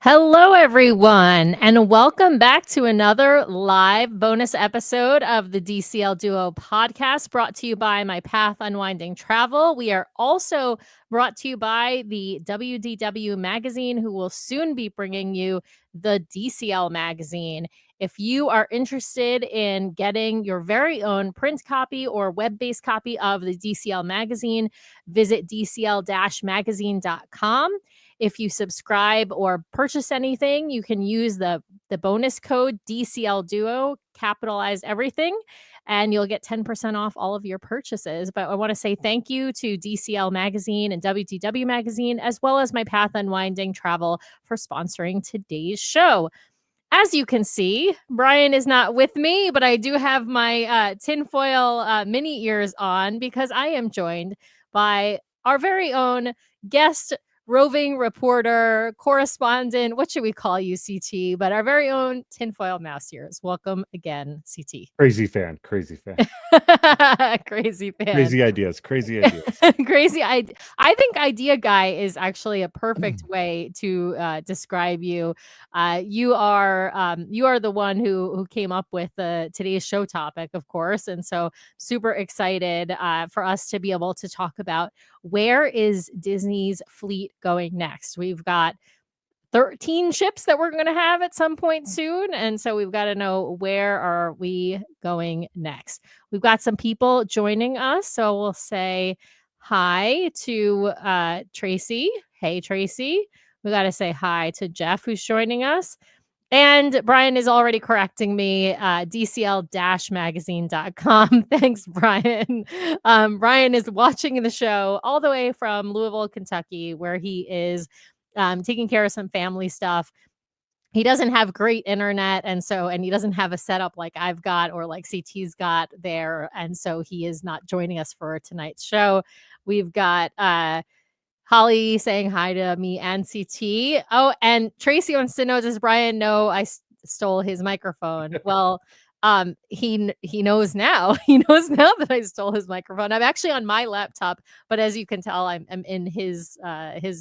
Hello, everyone, and welcome back to another live bonus episode of the DCL Duo podcast brought to you by My Path Unwinding Travel. We are also brought to you by the WDW magazine, who will soon be bringing you the DCL magazine. If you are interested in getting your very own print copy or web-based copy of the DCL magazine, visit dcl-magazine.com. If you subscribe or purchase anything, you can use the bonus code DCL Duo, capitalize everything, and you'll get 10% off all of your purchases. But I want to say thank you to DCL Magazine and WDW Magazine, as well as My Path Unwinding Travel, for sponsoring today's show. As you can see, Brian is not with me, but I do have my tinfoil mini ears on because I am joined by our very own guest roving reporter, correspondent. What should we call you, CT? But our very own Tinfoil Mouse Ears. Welcome again, CT. Crazy fan. Crazy fan. Crazy fan. Crazy ideas. Crazy ideas. Crazy. I think idea guy is actually a perfect way to describe you. You are the one who came up with today's show topic, of course, and so super excited for us to be able to talk about where is Disney's fleet going next. We've got 13 ships that we're going to have at some point soon. And so we've got to know, where are we going next? We've got some people joining us. So we'll say hi to Tracy. Hey, Tracy. We got to say hi to Jeff, who's joining us. And Brian is already correcting me, dcl-magazine.com. Thanks, Brian. Brian is watching the show all the way from Louisville, Kentucky, where he is taking care of some family stuff. He doesn't have great internet, and he doesn't have a setup like I've got or like CT's got there, and so he is not joining us for tonight's show. We've got Holly saying hi to me and CT. Oh, and Tracy wants to know, does Brian know I stole his microphone? Well, he knows now. He knows now that I stole his microphone. I'm actually on my laptop, but as you can tell, I'm in his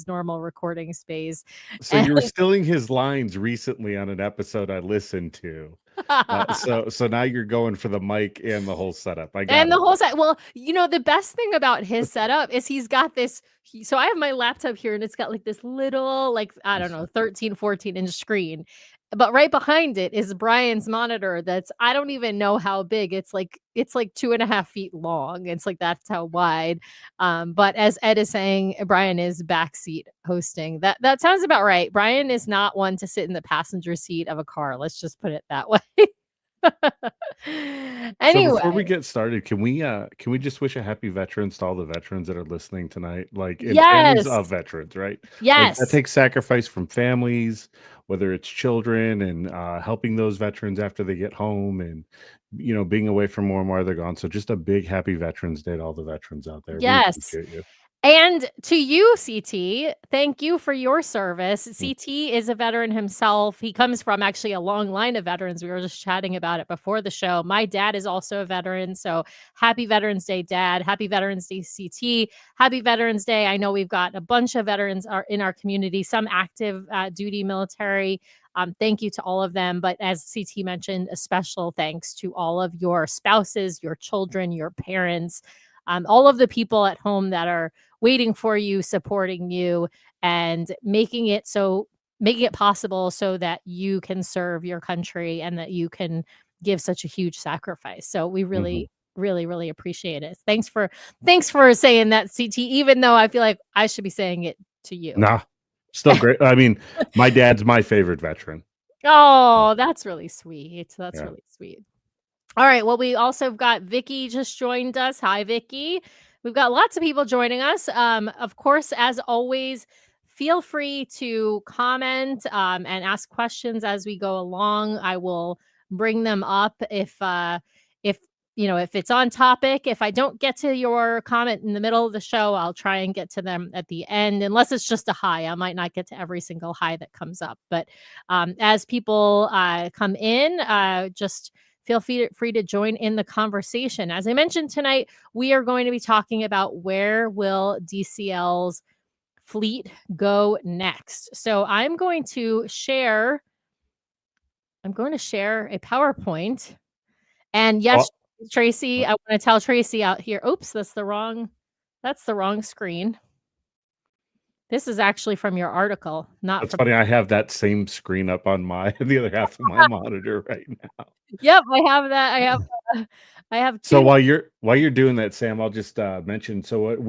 normal recording space. So you were stealing his lines recently on an episode I listened to. So now you're going for the mic and the whole setup. I got And the it. whole set. Well, the best thing about his setup is he's got this. So I have my laptop here and it's got like this little, like, I don't know, 13, 14-inch screen. But right behind it is Brian's monitor that's, I don't even know how big. It's like 2.5 feet long. It's like, that's how wide. But as Ed is saying, Brian is backseat hosting. That sounds about right. Brian is not one to sit in the passenger seat of a car. Let's just put it that way. Anyway, so before we get started, can we just wish a happy Veterans to all the veterans that are listening tonight? Like, and families of veterans, right? Like, that takes sacrifice from families, whether it's children and helping those veterans after they get home, and being away from home while they're gone. So just a big happy Veterans Day to all the veterans out there. Yes. We appreciate you. And to you, CT, thank you for your service. CT is a veteran himself. He comes from actually a long line of veterans. We were just chatting about it before the show. My dad is also a veteran. So happy Veterans Day, Dad. Happy Veterans Day, CT. Happy Veterans Day. I know we've got a bunch of veterans in our community, some active duty military. Thank you to all of them. But as CT mentioned, a special thanks to all of your spouses, your children, your parents, all of the people at home that are waiting for you, supporting you, and making it possible so that you can serve your country and that you can give such a huge sacrifice. So we really, really, really appreciate it. Thanks for saying that, CT, even though I feel like I should be saying it to you. Nah, still great. I mean, my dad's my favorite veteran. Oh, that's really sweet. That's really sweet. All right. Well, we also got Vicky just joined us. Hi, Vicky. We've got lots of people joining us. Of course, as always, feel free to comment and ask questions as we go along. I will bring them up if it's on topic. If I don't get to your comment in the middle of the show, I'll try and get to them at the end, unless it's just a hi. I might not get to every single hi that comes up. But as people come in, just feel free to join in the conversation. As I mentioned tonight, we are going to be talking about where will DCL's fleet go next. So I'm going to share a PowerPoint. And yes, Oh, Tracy, I wanna tell Tracy out here, oops, that's the wrong screen. This is actually from your article, not that's from funny. I have that same screen up on my the other half of my monitor right now. Yep, I have that. I have So 2. while you're doing that, Sam, I'll just mention. So what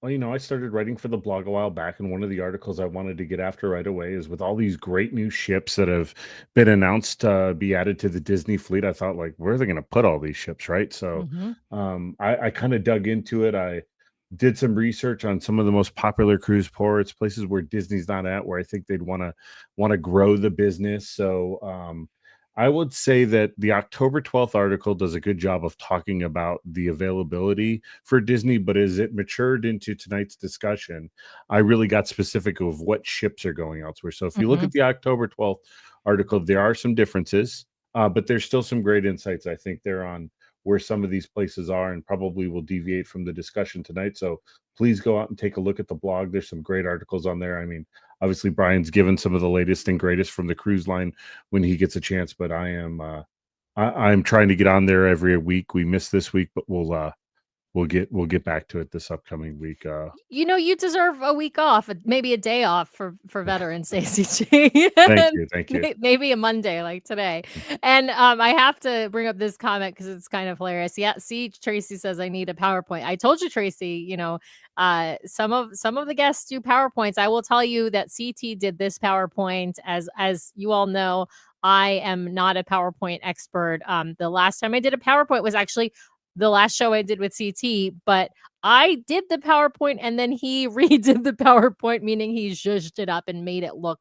well, I started writing for the blog a while back, and one of the articles I wanted to get after right away is with all these great new ships that have been announced to be added to the Disney fleet. I thought, like, where are they going to put all these ships, right? So, Mhm, I kind of dug into it. I did some research on some of the most popular cruise ports, places where Disney's not at, where I think they'd want to grow the business. So, I would say that the October 12th article does a good job of talking about the availability for Disney, but as it matured into tonight's discussion, I really got specific of what ships are going elsewhere. So if you look mhm. at the October 12th article, there are some differences, but there's still some great insights, I think, there on where some of these places are and probably will deviate from the discussion tonight. So please go out and take a look at the blog. There's some great articles on there. I mean, obviously, Brian's given some of the latest and greatest from the cruise line when he gets a chance, but I'm trying to get on there every week. We missed this week, but we'll get back to it this upcoming week. You know, you deserve a week off, maybe a day off for Veterans Day, CG. Thank you, thank you. Maybe a Monday like today. And, I have to bring up this comment because it's kind of hilarious. Yeah, see, Tracy says, "I need a PowerPoint." I told you, Tracy, some of the guests do PowerPoints. I will tell you that CT did this PowerPoint. As you all know, I am not a PowerPoint expert. The last time I did a PowerPoint was actually the last show I did with CT, but I did the PowerPoint and then he redid the PowerPoint, meaning he zhuzhed it up and made it look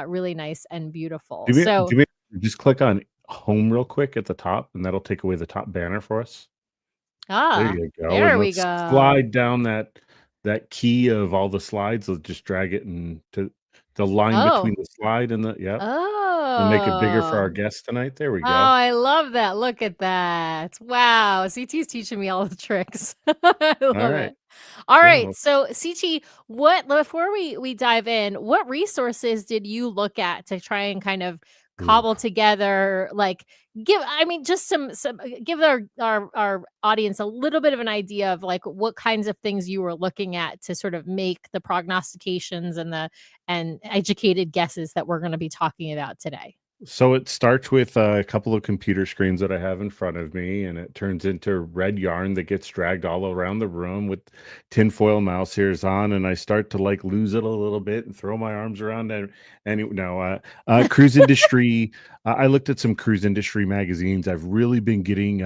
really nice and beautiful. So, Do me just click on home real quick at the top, and that'll take away the top banner for us. There you go, and there we let's go. slide down that key of all the slides. Let's just drag it into the line between Oh, the slide and the yep, and make it bigger for oh. our guests tonight. There we Oh, go. I love that. Look at that. Wow. CT's teaching me all the tricks. I All love right. it. All Yeah, right. well, So, CT, what before we dive in, what resources did you look at to try and kind of ooh. cobble together like give I mean just some give our audience a little bit of an idea of like what kinds of things you were looking at to sort of make the prognostications and educated guesses that we're going to be talking about today. So it starts with a couple of computer screens that I have in front of me, and it turns into red yarn that gets dragged all around the room with tinfoil mouse ears on, and I start to like lose it a little bit and throw my arms around and no, cruise industry. I looked at some cruise industry magazines. I've really been getting,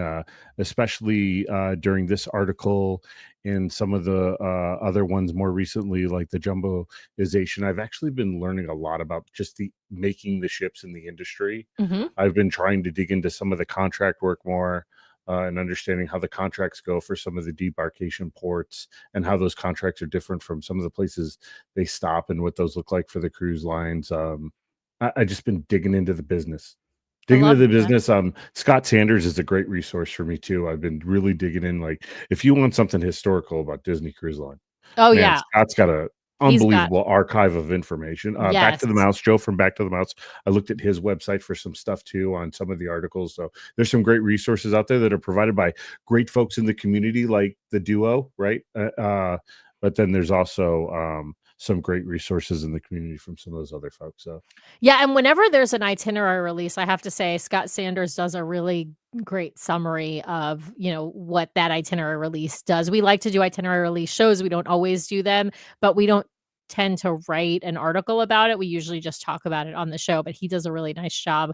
especially during this article and some of the other ones more recently, like the jumboization. I've actually been learning a lot about just the making the ships in the industry. Mhm. I've been trying to dig into some of the contract work more, and understanding how the contracts go for some of the debarkation ports and how those contracts are different from some of the places they stop and what those look like for the cruise lines. I just been digging into the business. I Digging into love the that. business. Scott Sanders is a great resource for me too. I've been really digging in. Like, if you want something historical about Disney Cruise Line, Oh, man, yeah. Scott's got a He's got unbelievable archive of information. Back yes. to the Mouse, Joe from Back to the Mouse. I looked at his website for some stuff too on some of the articles. So there's some great resources out there that are provided by great folks in the community, like the duo, right? But then there's also some great resources in the community from some of those other folks. So Yeah, and whenever there's an itinerary release, I have to say Scott Sanders does a really great summary of, what that itinerary release does. We like to do itinerary release shows. We don't always do them, but we don't tend to write an article about it. We usually just talk about it on the show, but he does a really nice job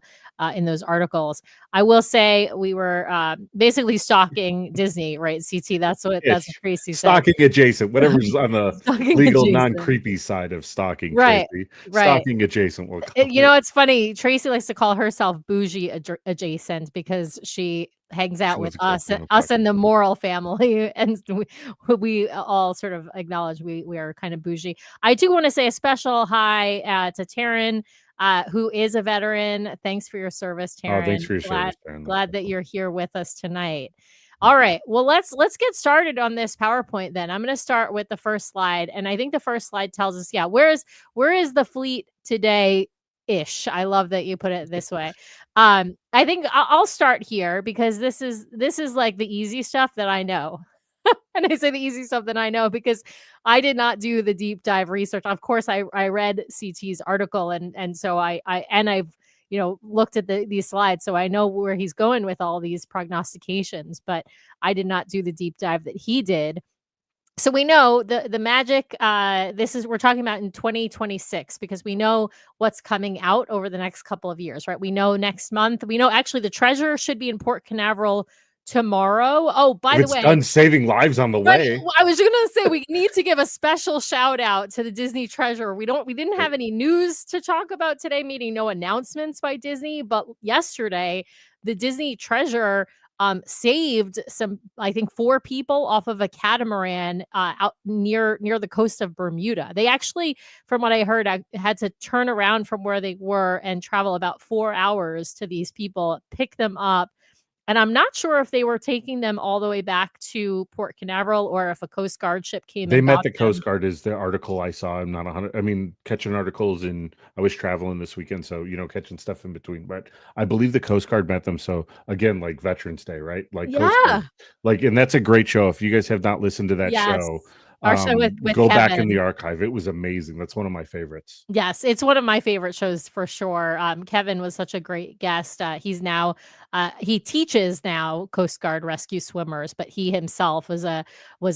in those articles. I will say we were basically stalking Disney, right? CT, that's what Ish. Tracy said. Stalking adjacent, whatever's on the Stalking legal, adjacent. non-creepy side of stalking, Right, Tracy. right. Stalking adjacent, we'll call You it. know, it's funny, Tracy likes to call herself bougie adjacent because she hangs She out with knows exactly what I'm us talking and the about. Moral family, and we all sort of acknowledge we are kind of bougie. I do wanna say a special hi, to Taryn, who is a veteran. Thanks for your service, Oh, thanks Taryn. for your Glad service, Darren. That's glad that awesome. you're here with us tonight. All right. Well, let's get started on this PowerPoint then. I'm going to start with the first slide, and I think the first slide tells us, yeah, where is the fleet today ish. I love that you put it this way. I think I'll start here because this is like the easy stuff that I know. And I say the easy stuff that I know because I did not do the deep dive research. Of course, I read CT's article and so I've looked at these slides, so I know where he's going with all these prognostications, but I did not do the deep dive that he did. So we know the magic. We're talking about in 2026 because we know what's coming out over the next couple of years, right? We know next month. We know actually the treasure should be in Port Canaveral tomorrow. Oh, by if the it's way, done saving lives on the way. I was gonna say we need to give a special shout out to the Disney treasure. We didn't have any news to talk about today, meaning no announcements by Disney. But yesterday, the Disney treasure saved some, I think, 4 people off of a catamaran out near the coast of Bermuda. They actually, from what I heard, I had to turn around from where they were and travel about 4 hours to these people, pick them up. And I'm not sure if they were taking them all the way back to Port Canaveral or if a Coast Guard ship came They and met got the them. Coast Guard is the article I saw. I'm not 100. I mean, catching articles and I was traveling this weekend, so catching stuff in between. But I believe the Coast Guard met them. So again, like Veterans Day, right? Like Coast Yeah. Guard, and that's a great show. If you guys have not listened to that Yes. show, Our show with go back in the Kevin. archive. It was amazing. That's one of my favorites. Yes, it's one of my favorite shows for sure. Kevin was such a great guest. He teaches now Coast Guard rescue swimmers, but he himself was a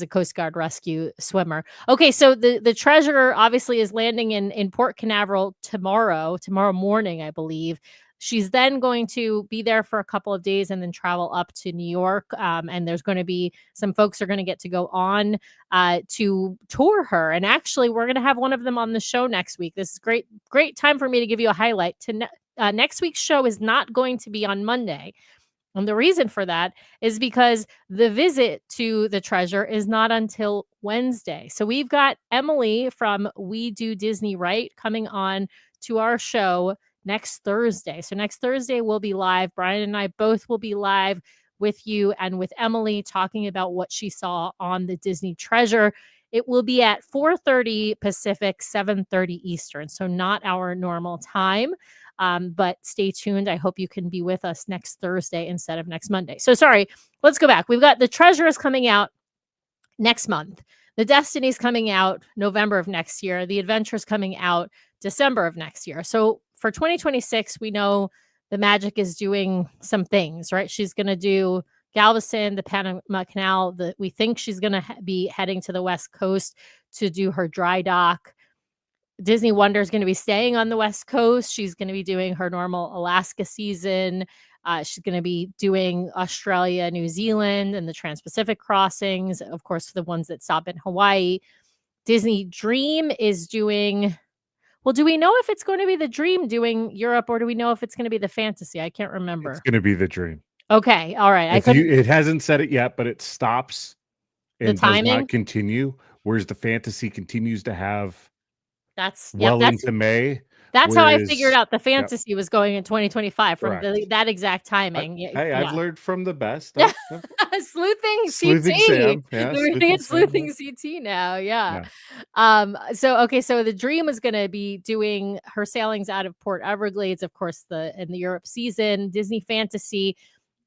Coast Guard rescue swimmer. Okay, so the treasure obviously is landing in Port Canaveral tomorrow morning, I believe. She's then going to be there for a couple of days and then travel up to New York. And there's going to be some folks are going to get to go on to tour her. And actually, we're going to have one of them on the show next week. This is great time for me to give you a highlight. Next week's show is not going to be on Monday. And the reason for that is because the visit to the treasure is not until Wednesday. So we've got Emily from We Do Disney Right coming on to our show next Thursday. So next Thursday we'll be live. Brian and I both will be live with you and with Emily talking about what she saw on the Disney treasure. It will be at 4:30 Pacific, 7:30 Eastern. So not our normal time. But stay tuned. I hope you can be with us next Thursday instead of next Monday. So sorry, let's go back. We've got the treasure is coming out next month. The Destiny's coming out November of next year. The Adventure's coming out December of next year. So for 2026, we know the Magic is doing some things, right? She's going to do Galveston, the Panama Canal. We think she's going to be heading to the West Coast to do her dry dock. Disney Wonder is going to be staying on the West Coast. She's going to be doing her normal Alaska season. She's going to be doing Australia, New Zealand, and the Trans-Pacific crossings, of course, the ones that stop in Hawaii. Disney Dream is doing... Well, do we know if it's going to be the Dream doing Europe, or do we know if it's going to be the Fantasy? I can't remember. It's going to be the Dream. Okay, all right. It hasn't said it yet, but it stops and does not continue, whereas the Fantasy continues to have into May. That's how I figured out the Fantasy was going in 2025 from that exact timing. Hey, I've learned from the best. Sleuthing CT. Sam. Yeah, we're gonna get sleuthing CT now. Yeah. So the Dream is gonna be doing her sailings out of Port Everglades, of course, in the Europe season. Disney Fantasy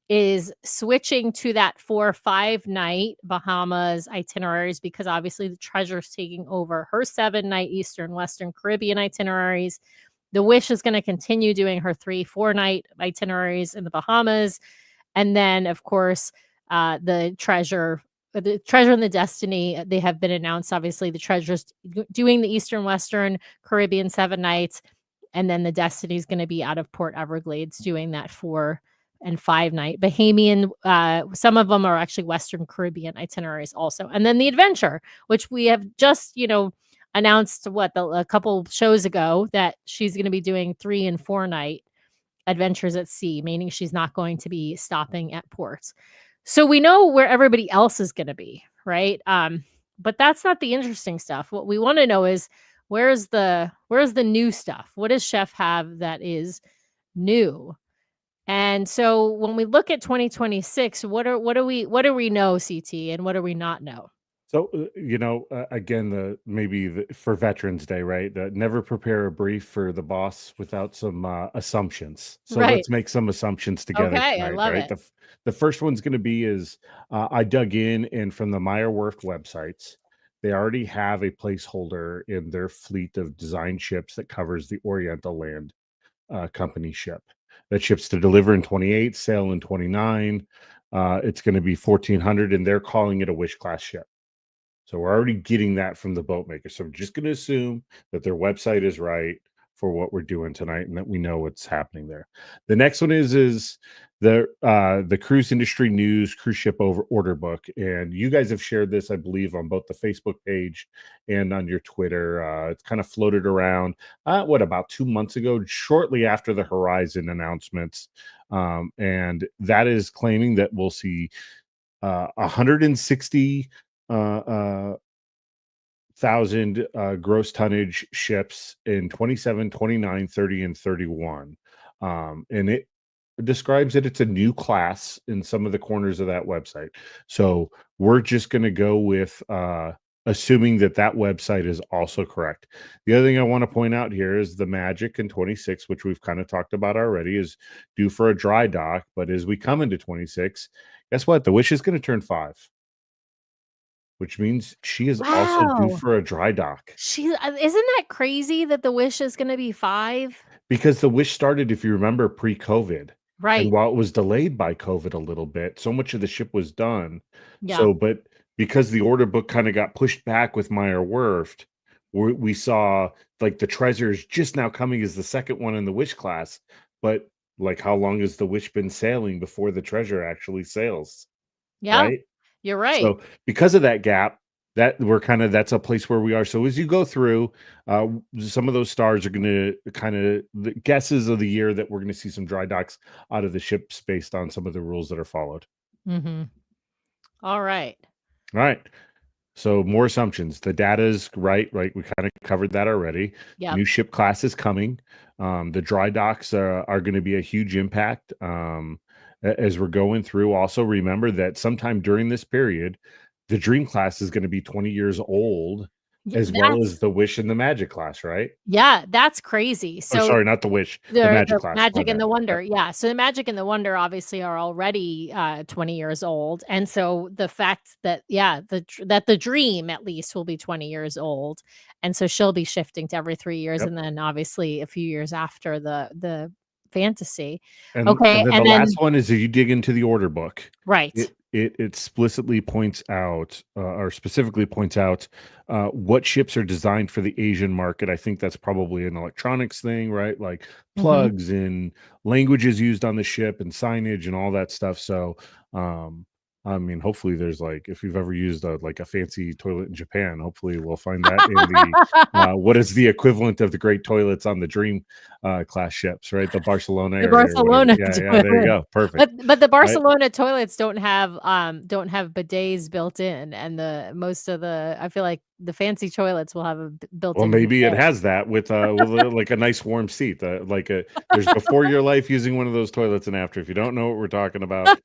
is switching to that 4-5 night Bahamas itineraries because obviously the treasure's taking over her 7-night Eastern Western Caribbean itineraries. The Wish is going to continue doing her 3-4 night itineraries in the Bahamas. And then, of course, the treasure and the Destiny, they have been announced. Obviously, the treasure's doing the Eastern Western Caribbean 7 nights. And then the Destiny is going to be out of Port Everglades doing that 4 and 5 night Bahamian. Some of them are actually Western Caribbean itineraries also. And then the Adventure, which we have just, announced a couple shows ago that she's going to be doing 3 and 4 night adventures at sea, meaning she's not going to be stopping at ports. So we know where everybody else is going to be, right? But that's not the interesting stuff. What we want to know is where's the new stuff? What does Chef have that is new? And so when we look at 2026, what do we know, CT, and what do we not know? So, again, for Veterans Day, right? Never prepare a brief for the boss without some assumptions. So Right. let's make some assumptions together Okay, I tonight, love right? it. The first one's going to be is I dug in, and from the Meyer Werft websites, they already have a placeholder in their fleet of design ships that covers the Oriental Land company ship that ships to deliver in 28, sail in 29. It's going to be 1400, and they're calling it a Wish class ship. So we're already getting that from the boat maker. So I'm just going to assume that their website is right for what we're doing tonight and that we know what's happening there. The next one is the cruise industry news cruise ship order book, and you guys have shared this, I believe, on both the Facebook page and on your Twitter. It's kind of floated around. About 2 months ago, shortly after the Horizon announcements, and that is claiming that we'll see 160 uh, uh, thousand gross tonnage ships in 27, 29, 30, and 31. And it describes that it's a new class in some of the corners of that website. So we're just going to go with assuming that that website is also correct. The other thing I want to point out here is the Magic in 26, which we've kind of talked about already, is due for a dry dock. But as we come into 26, guess what? The Wish is going to turn 5, which means she is also due Wow. for a dry dock. Isn't that crazy that the Wish is gonna be 5? Because the Wish started, if you remember, pre-COVID, and Right. while it was delayed by COVID a little bit, so much of the ship was done. Yeah. But because the order book kinda got pushed back with Meyer Werft, we saw, like, the Treasure's just now coming as the second one in the Wish class, but, like, how long has the Wish been sailing before the Treasure actually sails, Yeah, right? you're right. So because of that gap, that's a place where we are. So as you go through, some of those stars are going to kind of the guesses of the year that we're going to see some dry docks out of the ships based on some of the rules that are followed. Mhm. Alright. All right. So more assumptions. The data is right, right? We kind of covered that already. Yep. New ship class is coming. The dry docks are going to be a huge impact as we're going through. Also, remember that sometime during this period, the Dream class is going to be 20 years old, Y as well that's as the Wish and the Magic class, right? Yeah, that's crazy. Or So sorry, not the Wish, the Magic the class. My Magic and bad. the Yep. Wonder, yeah, so the Magic and the Wonder obviously are already, 20 years old, and so the fact that yeah, the Dream at least will be 20 years old, and so she'll be shifting to every 3 years, Yep. and then obviously a few years after the Fantasy. And Okay, then the and last then one is if you dig into the order book, right. it explicitly points out, or specifically points out, what ships are designed for the Asian market. I think that's probably an electronics thing, right? Like Mhm. plugs and languages used on the ship and signage and all that stuff. So, um, I mean, hopefully there's like if you've ever used a fancy toilet in Japan, hopefully we'll find that in the what is the equivalent of the great toilets on the Dream class ships, right? The Barcelona The area or whatever. Barcelona Yeah, yeah, there you toilet. go. Perfect. But the Right. Barcelona toilets don't have bidets built in, and the most of the I feel like the fancy toilets will have a b Well, built-in maybe it bidet. has that like a nice warm seat. There's before your life using one of those toilets and after. If you don't know what we're talking about,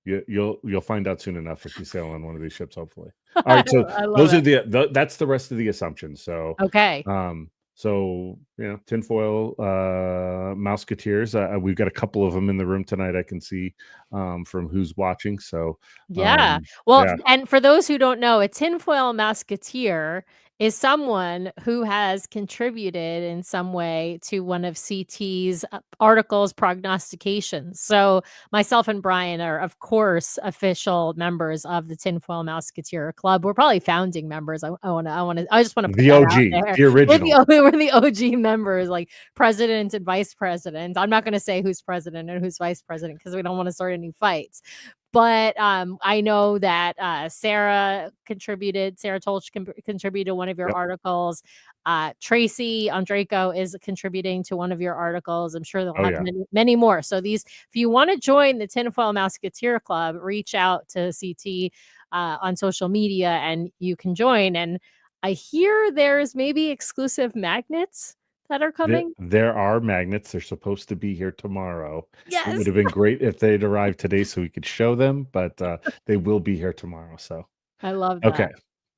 you'll find out soon enough if you sail on one of these ships, hopefully. All right, so I love those are it. that's the rest of the assumptions. So, Okay. tinfoil mouseketeers. We've got a couple of them in the room tonight. I can see from who's watching. So, Yeah. Well, yeah, and for those who don't know, a tinfoil musketeer is someone who has contributed in some way to one of CT's articles, prognostications. So myself and Brian are, of course, official members of the Tinfoil Musketeer Club. We're probably founding members. I just want to put the that out OG, there. the original. We're the OG members, like president and vice president. I'm not going to say who's president and who's vice president because we don't want to start any fights. But, I know that, Sarah Tolch contributed to one of your Yep. articles. Tracy Andreyko is contributing to one of your articles. I'm sure they'll Oh have yeah. many, many more. So if you wanna join the Tinfoil Musketeer Club, reach out to CT, on social media, and you can join, and I hear there's maybe exclusive magnets? that are There coming? there are magnets, they're supposed to be here tomorrow. It would Yes. have been great if they'd arrived today so we could show them, but, they will be here tomorrow, so I love okay. that.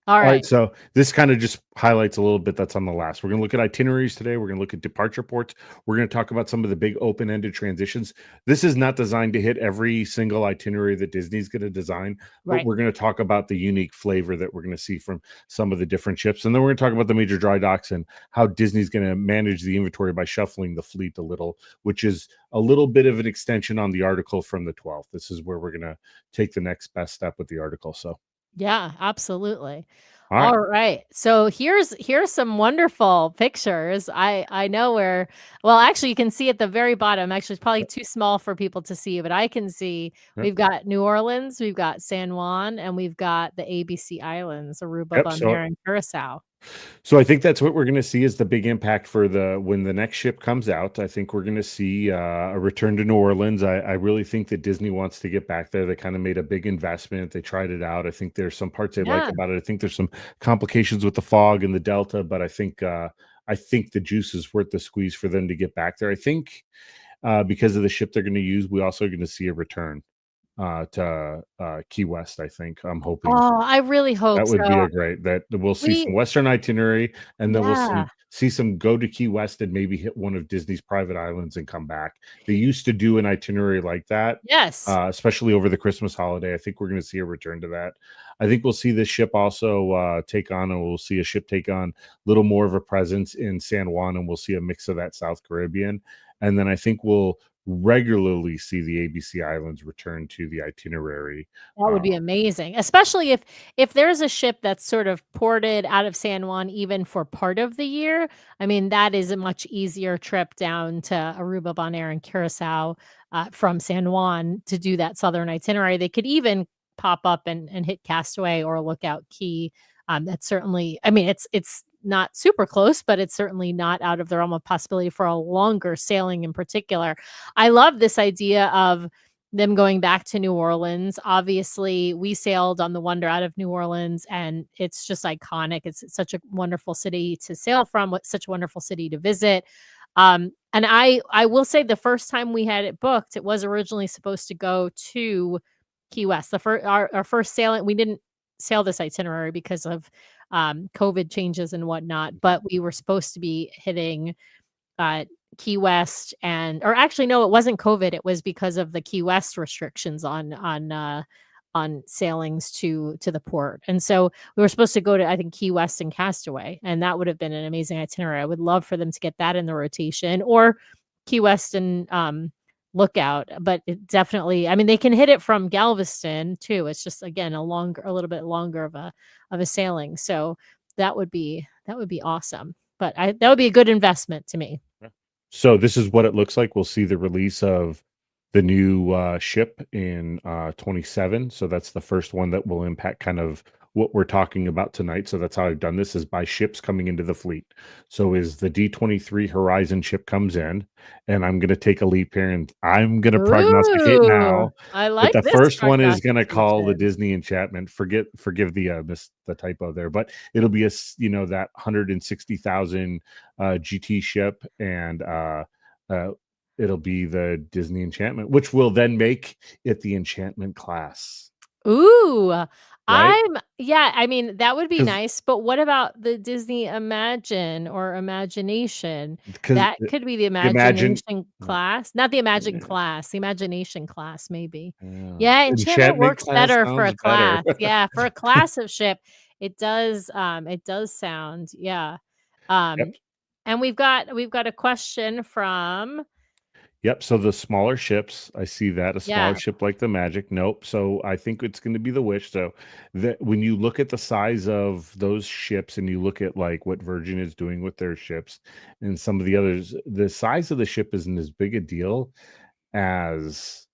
All All right, right. so this kind of just highlights a little bit that's on the last. We're going to look at itineraries today. We're going to look at departure ports. We're going to talk about some of the big open-ended transitions. This is not designed to hit every single itinerary that Disney's going to design, but Right. we're going to talk about the unique flavor that we're going to see from some of the different ships. And then we're going to talk about the major dry docks and how Disney's going to manage the inventory by shuffling the fleet a little, which is a little bit of an extension on the article from the 12th. This is where we're going to take the next best step with the article. So, Yeah, absolutely. all right. All right. So here's some wonderful pictures. I know where well, actually you can see at the very bottom. Actually, it's probably too small for people to see, but I can see Yep. we've got New Orleans, we've got San Juan, and we've got the ABC Islands, Aruba, Yep. So Bonaire, and Curacao. So I think that's what we're going to see is the big impact for the when the next ship comes out. I think we're going to see a return to New Orleans. I really think that Disney wants to get back there. They kind of made a big investment. They tried it out. I think there's some parts they like Yeah. about it. I think there's some complications with the fog and the Delta, but I think the juice is worth the squeeze for them to get back there. I think because of the ship they're going to use, we also are going to see a return to Key West. I think I'm hoping Oh, I really hope that would be so. a great that we'll see We some Western itinerary, and then we'll yeah. see some go to Key West and maybe hit one of Disney's private islands and come back. They used to do an itinerary like that, Yes. especially over the Christmas holiday. I think we're gonna see a return to that. I think we'll see this ship also, take on and we'll see a ship take on a little more of a presence in San Juan, and we'll see a mix of that South Caribbean. And then I think we'll regularly see the ABC Islands return to the itinerary. That would Uh, be amazing, especially if there's a ship that's sort of ported out of San Juan even for part of the year. I mean, that is a much easier trip down to Aruba, Bonaire, and Curacao, from San Juan to do that southern itinerary. They could even pop up and hit Castaway or Lookout Key. That's certainly I mean, it's not super close, but it's certainly not out of the realm of possibility for a longer sailing in particular. I love this idea of them going back to New Orleans. Obviously, we sailed on the Wonder out of New Orleans, and it's just iconic. It's such a wonderful city to sail from, what such a wonderful city to visit. And I will say the first time we had it booked, it was originally supposed to go to Key West. Our first sailing, we didn't sail this itinerary because of COVID changes and whatnot, but we were supposed to be hitting uh, Key West and or actually no, it wasn't COVID. It was because of the Key West restrictions on sailings to the port. And so we were supposed to go to I think Key West and Castaway, and that would have been an amazing itinerary. I would love for them to get that in the rotation or Key West and Lookout, but it definitely I mean they can hit it from Galveston too. It's just again a little bit longer of a sailing. So that would be awesome. But that would be a good investment to me. Yeah. So this is what it looks like. We'll see the release of the new ship in 27. So that's the first one that will impact kind of what we're talking about tonight. So that's how I've done this is by ships coming into the fleet. So is the D23 Horizon ship comes in, and I'm going to take a leap here and I'm going to prognosticate Ooh, now I that like the this first one is going to call the prognostication. Disney Enchantment. Forgive the the typo there, but it'll be that 160,000 GT ship, and uh, it'll be the Disney Enchantment, which will then make it the Enchantment class, Ooh, right? yeah, I mean, that would be Because nice, but what about the Disney Imagine or Imagination? because That could be the imagine, Imagination class, not the Imagine yeah, class, the Imagination class, maybe. yeah. Yeah, Enchantment Enchantment works class better for a sounds better. class. Yeah, for a class of ship, it does sound, yeah. Yep. Um, and we've got a question from Yep, so the smaller ships, I see that, a smaller yeah. ship like the Magic, nope, so I think it's gonna be the Wish, so that when you look at the size of those ships and you look at, like, what Virgin is doing with their ships and some of the others, the size of the ship isn't as big a deal as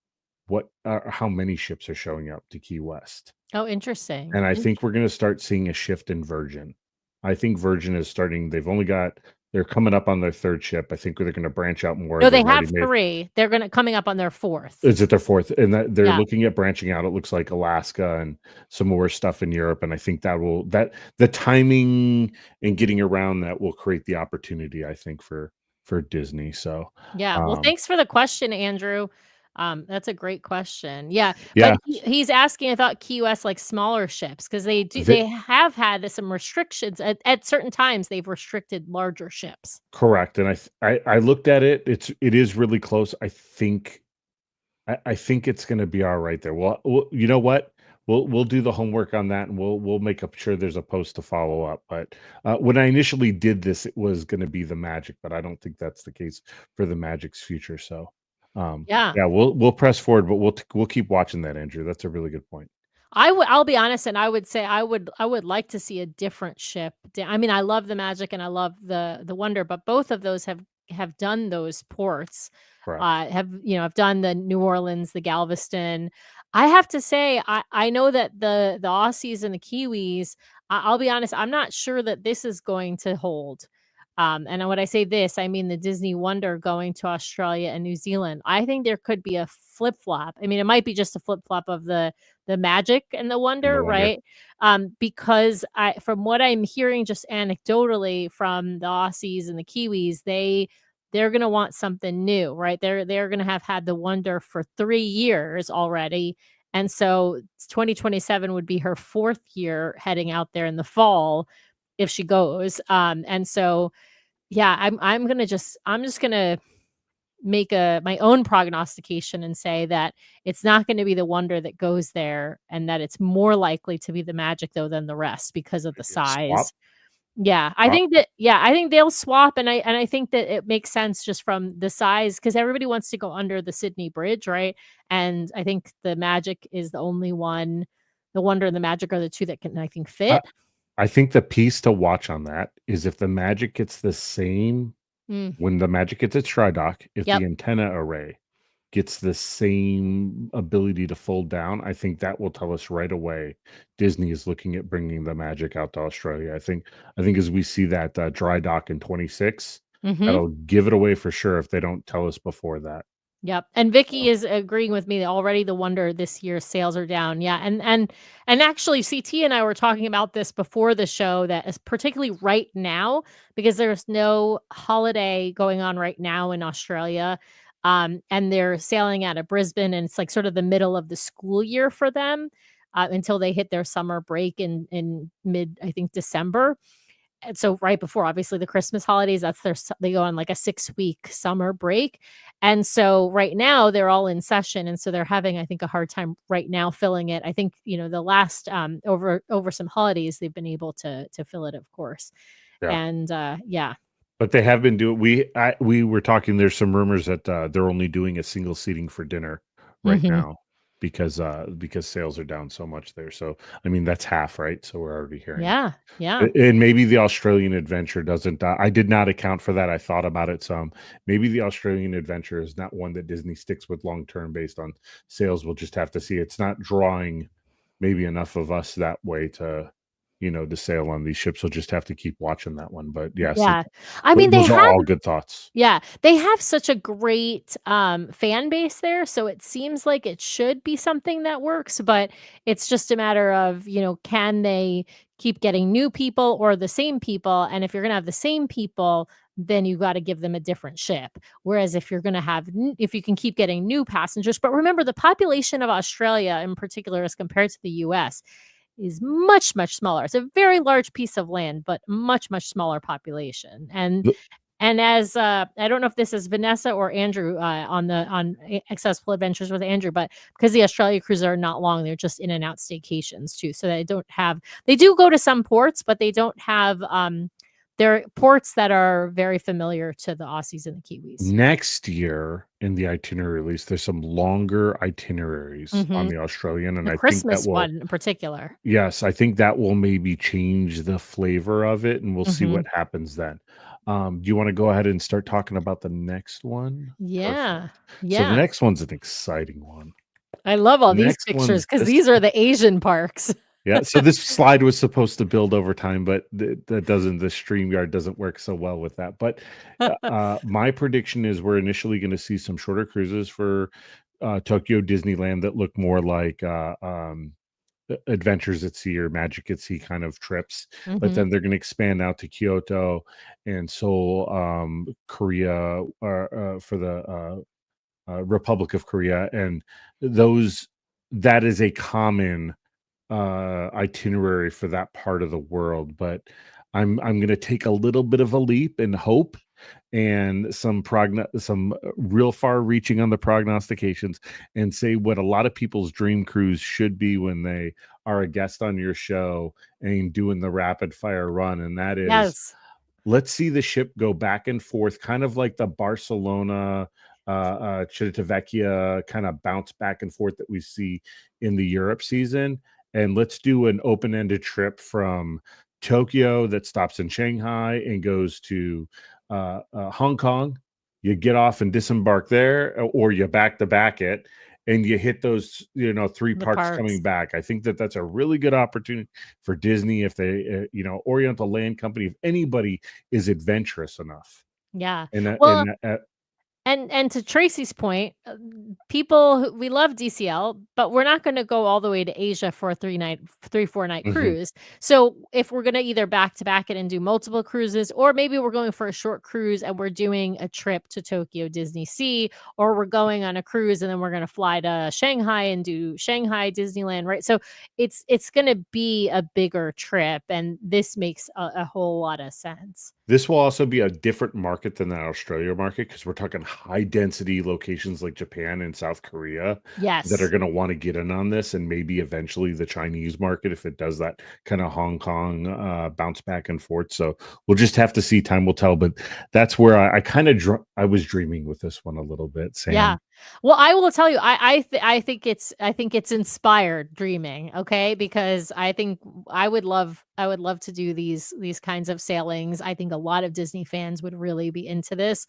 how many ships are showing up to Key West. Oh, interesting. And I think we're gonna start seeing a shift in Virgin. I think Virgin is starting they've only got they're coming up on their 3rd ship. I think they're gonna branch out more. No, They've they already have made 3. They're coming up on their 4th. Is it their 4th? And that they're Yeah. looking at branching out, it looks like Alaska and some more stuff in Europe, and I think that the timing and getting around that will create the opportunity, I think, for Disney, so, Yeah, well, um thanks for the question, Andrew. That's a great question. Yeah, but yeah, he's asking, I thought Key West, like, smaller ships, because the they have had some restrictions at certain times, they've restricted larger ships. correct, and I looked at it, it is really close. I think it's gonna be alright there. Well, you know what? We'll do the homework on that, and we'll make up sure there's a post to follow up, but, when I initially did this, it was gonna be the Magic, but I don't think that's the case for the Magic's future, so, Yeah. yeah, we'll press forward, but we'll keep watching that, Andrew. That's a really good point. I'll be honest, and I would say I would like to see a different ship. I mean, I love the Magic and I love the Wonder, but both of those have done those ports. Correct. Have done the New Orleans, the Galveston. I have to say, I know that the Aussies and the Kiwis, I'll be honest, I'm not sure that this is going to hold. And when I say this, I mean the Disney Wonder going to Australia and New Zealand. I think there could be a flip flop. I mean, it might be just a flip flop of the Magic and the And the Wonder, Wonder. right? Because from what I'm hearing just anecdotally from the Aussies and the Kiwis, they're gonna want something new, right? They're gonna have had the Wonder for 3 years already, and so 2027 would be her 4th year heading out there in the fall if she goes, and so, yeah, I'm just gonna make my own prognostication and say that it's not gonna be the Wonder that goes there, and that it's more likely to be the Magic, though, than the rest because of the Maybe a swap? size. Yeah, Uh, I think they'll swap, and I think that it makes sense just from the size, because everybody wants to go under the Sydney Bridge, right? And I think the Magic is the only one. The Wonder and the Magic are the 2 that can, I think, I fit. I think the piece to watch on that is if the Magic gets the same Mm, when the Magic gets its dry dock, if yep. the antenna array gets the same ability to fold down, I think that will tell us right away Disney is looking at bringing the Magic out to Australia. I think as we see that, dry dock in '26, Mhm. that'll give it away for sure if they don't tell us before that. Yep, and Vicky is agreeing with me that already the Wonder this year sales are down. Yeah, and actually CT and I were talking about this before the show, that is particularly right now, because there's no holiday going on right now in Australia. And they're sailing out of Brisbane, and it's like sort of the middle of the school year for them, until they hit their summer break in mid, I think, December. And so right before, obviously, the Christmas holidays, that's they go on like a 6-week summer break. And so right now they're all in session, and so they're having, I think, a hard time right now filling it. I think, the last, over some holidays, they've been able to fill it, of course. Yeah. And, yeah. But they have been doing we were talking, there's some rumors that, they're only doing a single seating for dinner right Mhm. now because sales are down so much there, so, I mean, that's half, right? So we're already hearing it. Yeah, yeah. And maybe the Australian adventure doesn't, I did not account for that, I thought about it some. Maybe the Australian adventure is not one that Disney sticks with long term based on sales, we'll just have to see. It's not drawing maybe enough of us that way to sail on these ships, we'll just have to keep watching that one, but yes, Yeah. I mean, they those are have all good thoughts. Yeah, they have such a great, fan base there, so it seems like it should be something that works, but it's just a matter of, can they keep getting new people or the same people? And if you're gonna have the same people, then you gotta give them a different ship. Whereas if you're gonna have n if you can keep getting new passengers, but remember, the population of Australia in particular, as compared to the US, is much, much smaller. It's a very large piece of land, but much, much smaller population. And as, I don't know if this is Vanessa or Andrew, on Accessible Adventures with Andrew, but because the Australia cruises are not long, they're just in and out staycations too. So they do go to some ports, but they don't have, they're ports that are very familiar to the Aussies and the Kiwis. Next year in the itinerary release, there's some longer itineraries on Mhm. the Australian, and The I think that Christmas will one in particular. yes, I think that will maybe change the flavor of it, and we'll see Mhm. what happens then. Do you wanna go ahead and start talking about the next one? Yeah. Perfect. So the Yeah. next one's an exciting one. I love all The these next one pictures because this these are the Asian parks. Yeah, so this slide was supposed to build over time, but the StreamYard doesn't work so well with that, but, my prediction is we're initially gonna see some shorter cruises for, Tokyo Disneyland that look more like, Adventures at Sea or Magic at Sea kind of trips, but Mhm. then they're gonna expand out to Kyoto and Seoul, Korea, for the, Republic of Korea, and those that is a common itinerary for that part of the world, but I'm gonna take a little bit of a leap and hope and some real far reaching on the prognostications and say what a lot of people's dream cruise should be when they are a guest on your show and doing the rapid fire run, and that is Yes. let's see the ship go back and forth, kind of like the Barcelona, Civitavecchia kind of bounce back and forth that we see in the Europe season. And let's do an open-ended trip from Tokyo that stops in Shanghai and goes to Hong Kong. You get off and disembark there, or you back to back it, and you hit those, three The parks parks. coming back. I think that that's a really good opportunity for Disney if they, Oriental Land Company, if anybody is adventurous enough. Yeah. And that Well, and that and to Tracy's point, people who we love DCL, but we're not gonna go all the way to Asia for a 4-night Mhm. cruise. So, if we're gonna either back to back it and do multiple cruises, or maybe we're going for a short cruise and we're doing a trip to Tokyo Disney Sea, or we're going on a cruise and then we're gonna fly to Shanghai and do Shanghai Disneyland, right? So, it's gonna be a bigger trip, and this makes a whole lot of sense. This will also be a different market than the Australia market because we're talking high density locations like Japan and South Korea that are Yes. gonna wanna get in on this, and maybe eventually the Chinese market if it does that kinda Hong Kong, bounce back and forth. So, we'll just have to see, time will tell, but that's where I was dreaming with this one a little bit, Yeah. Sam. Well, I will tell you, I think it's inspired dreaming, okay? Because I would love to do these kinds of sailings. I think a lot of Disney fans would really be into this.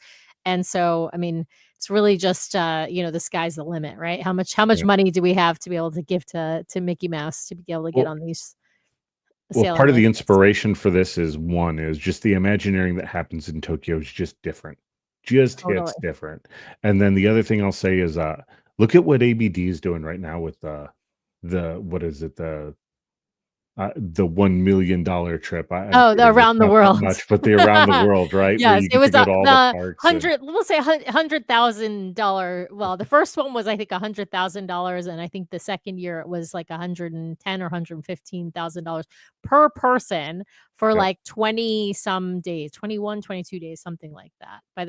And so, I mean, it's really just the sky's the limit, right? How much Yeah. money do we have to be able to give to Mickey Mouse to be able to get Well on these Well, sailing part of the arrangements? inspiration for this is one is just the Imagineering that happens in Tokyo is just different. Just hits Totally. different. And then the other thing I'll say is, look at what ABD is doing right now with the what is it? The $1 million trip. I'm Oh, the kidding, it's around the not that world. much, but the around the world, right? Where Yes, you it get to was, go to all the the parks and 100 we'll say $100,000 well, the first one was, I think, $100,000, and I think the second year it was, like, 110 or $115,000 per person for, Yep. like, 20 some days, 21, 22 days, something like that. By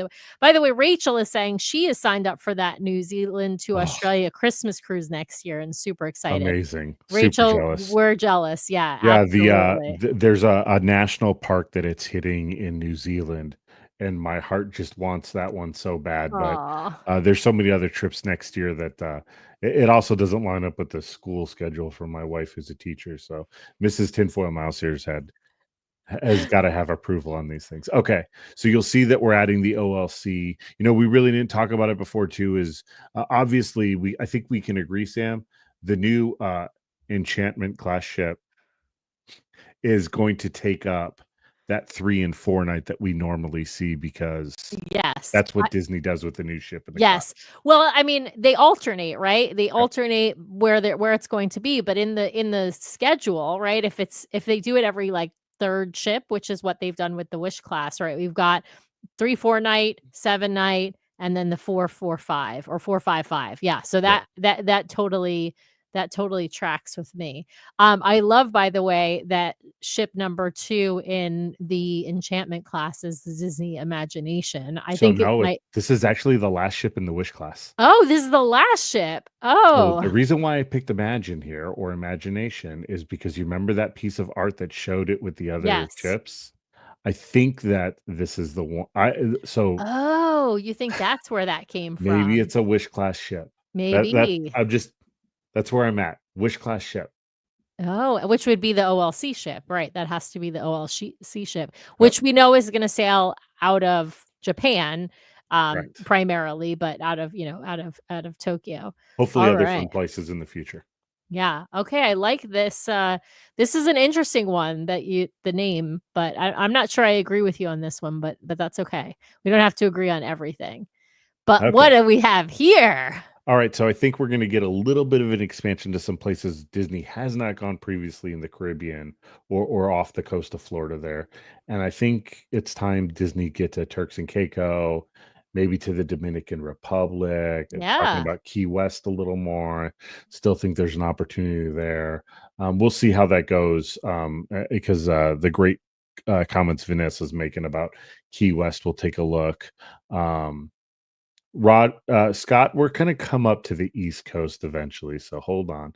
the way, Rachel is saying she is signed up for that New Zealand to Oh, Australia Christmas cruise next year and super excited. amazing. Super Rachel, jealous. we're jealous. Yeah, Yeah, absolutely. there's a national park that it's hitting in New Zealand, and my heart just wants that one so bad, but, Aw. there's so many other trips next year that, it also doesn't line up with the school schedule for my wife who's a teacher, so Mrs. Tinfoil Mouse Ears has gotta have approval on these things. Okay, so you'll see that we're adding the OLC. We really didn't talk about it before too is, obviously, I think we can agree, Sam, the new, Enchantment class ship is going to take up that 3 and 4 night that we normally see because Yes. that's what Disney does with the new ship in the Yes. class. Well, I mean, they alternate, right? They Yep. alternate where it's going to be, but in the schedule, right? If they do it every, like, 3rd ship, which is what they've done with the Wish class, right? We've got 3, 4 night, 7 night, and then the 4, 4, 5 or 4, 5, 5. Yeah, so Yep. that totally tracks with me. I love, by the way, that ship number 2 in the enchantment class is the Disney Imagination. I So think it no, might this is actually the last ship in the Wish class. Oh, this is the last ship. So the Oh, reason why I picked Imagine here or Imagination is because you remember that piece of art that showed it with the other yes. ships? I think that this is the one. So Oh, you think that's where that came maybe from? it's a Wish class ship. That Maybe. I'm just that's where I'm at. Wish class ship. Oh, which would be the OLC ship, right? That has to be the OLC ship, Yep. which we know is gonna sail out of Japan, Correct. primarily, but out of Tokyo. Hopefully other Alright. fun places in the future. Yeah. Okay, I like this, this is an interesting one that the name, but I'm not sure I agree with you on this one, but that's okay. We don't have to agree on everything. But what Okay. do we have here? All right, so I think we're gonna get a little bit of an expansion to some places Disney has not gone previously in the Caribbean or off the coast of Florida there. And I think it's time Disney get to Turks and Caicos, maybe to the Dominican Republic, talking Yeah. about Key West a little more. Still think there's an opportunity there. We'll see how that goes, because the great comments Vanessa's making about Key West, we'll take a look. Um, Scott, we're gonna come up to the East Coast eventually, so hold on.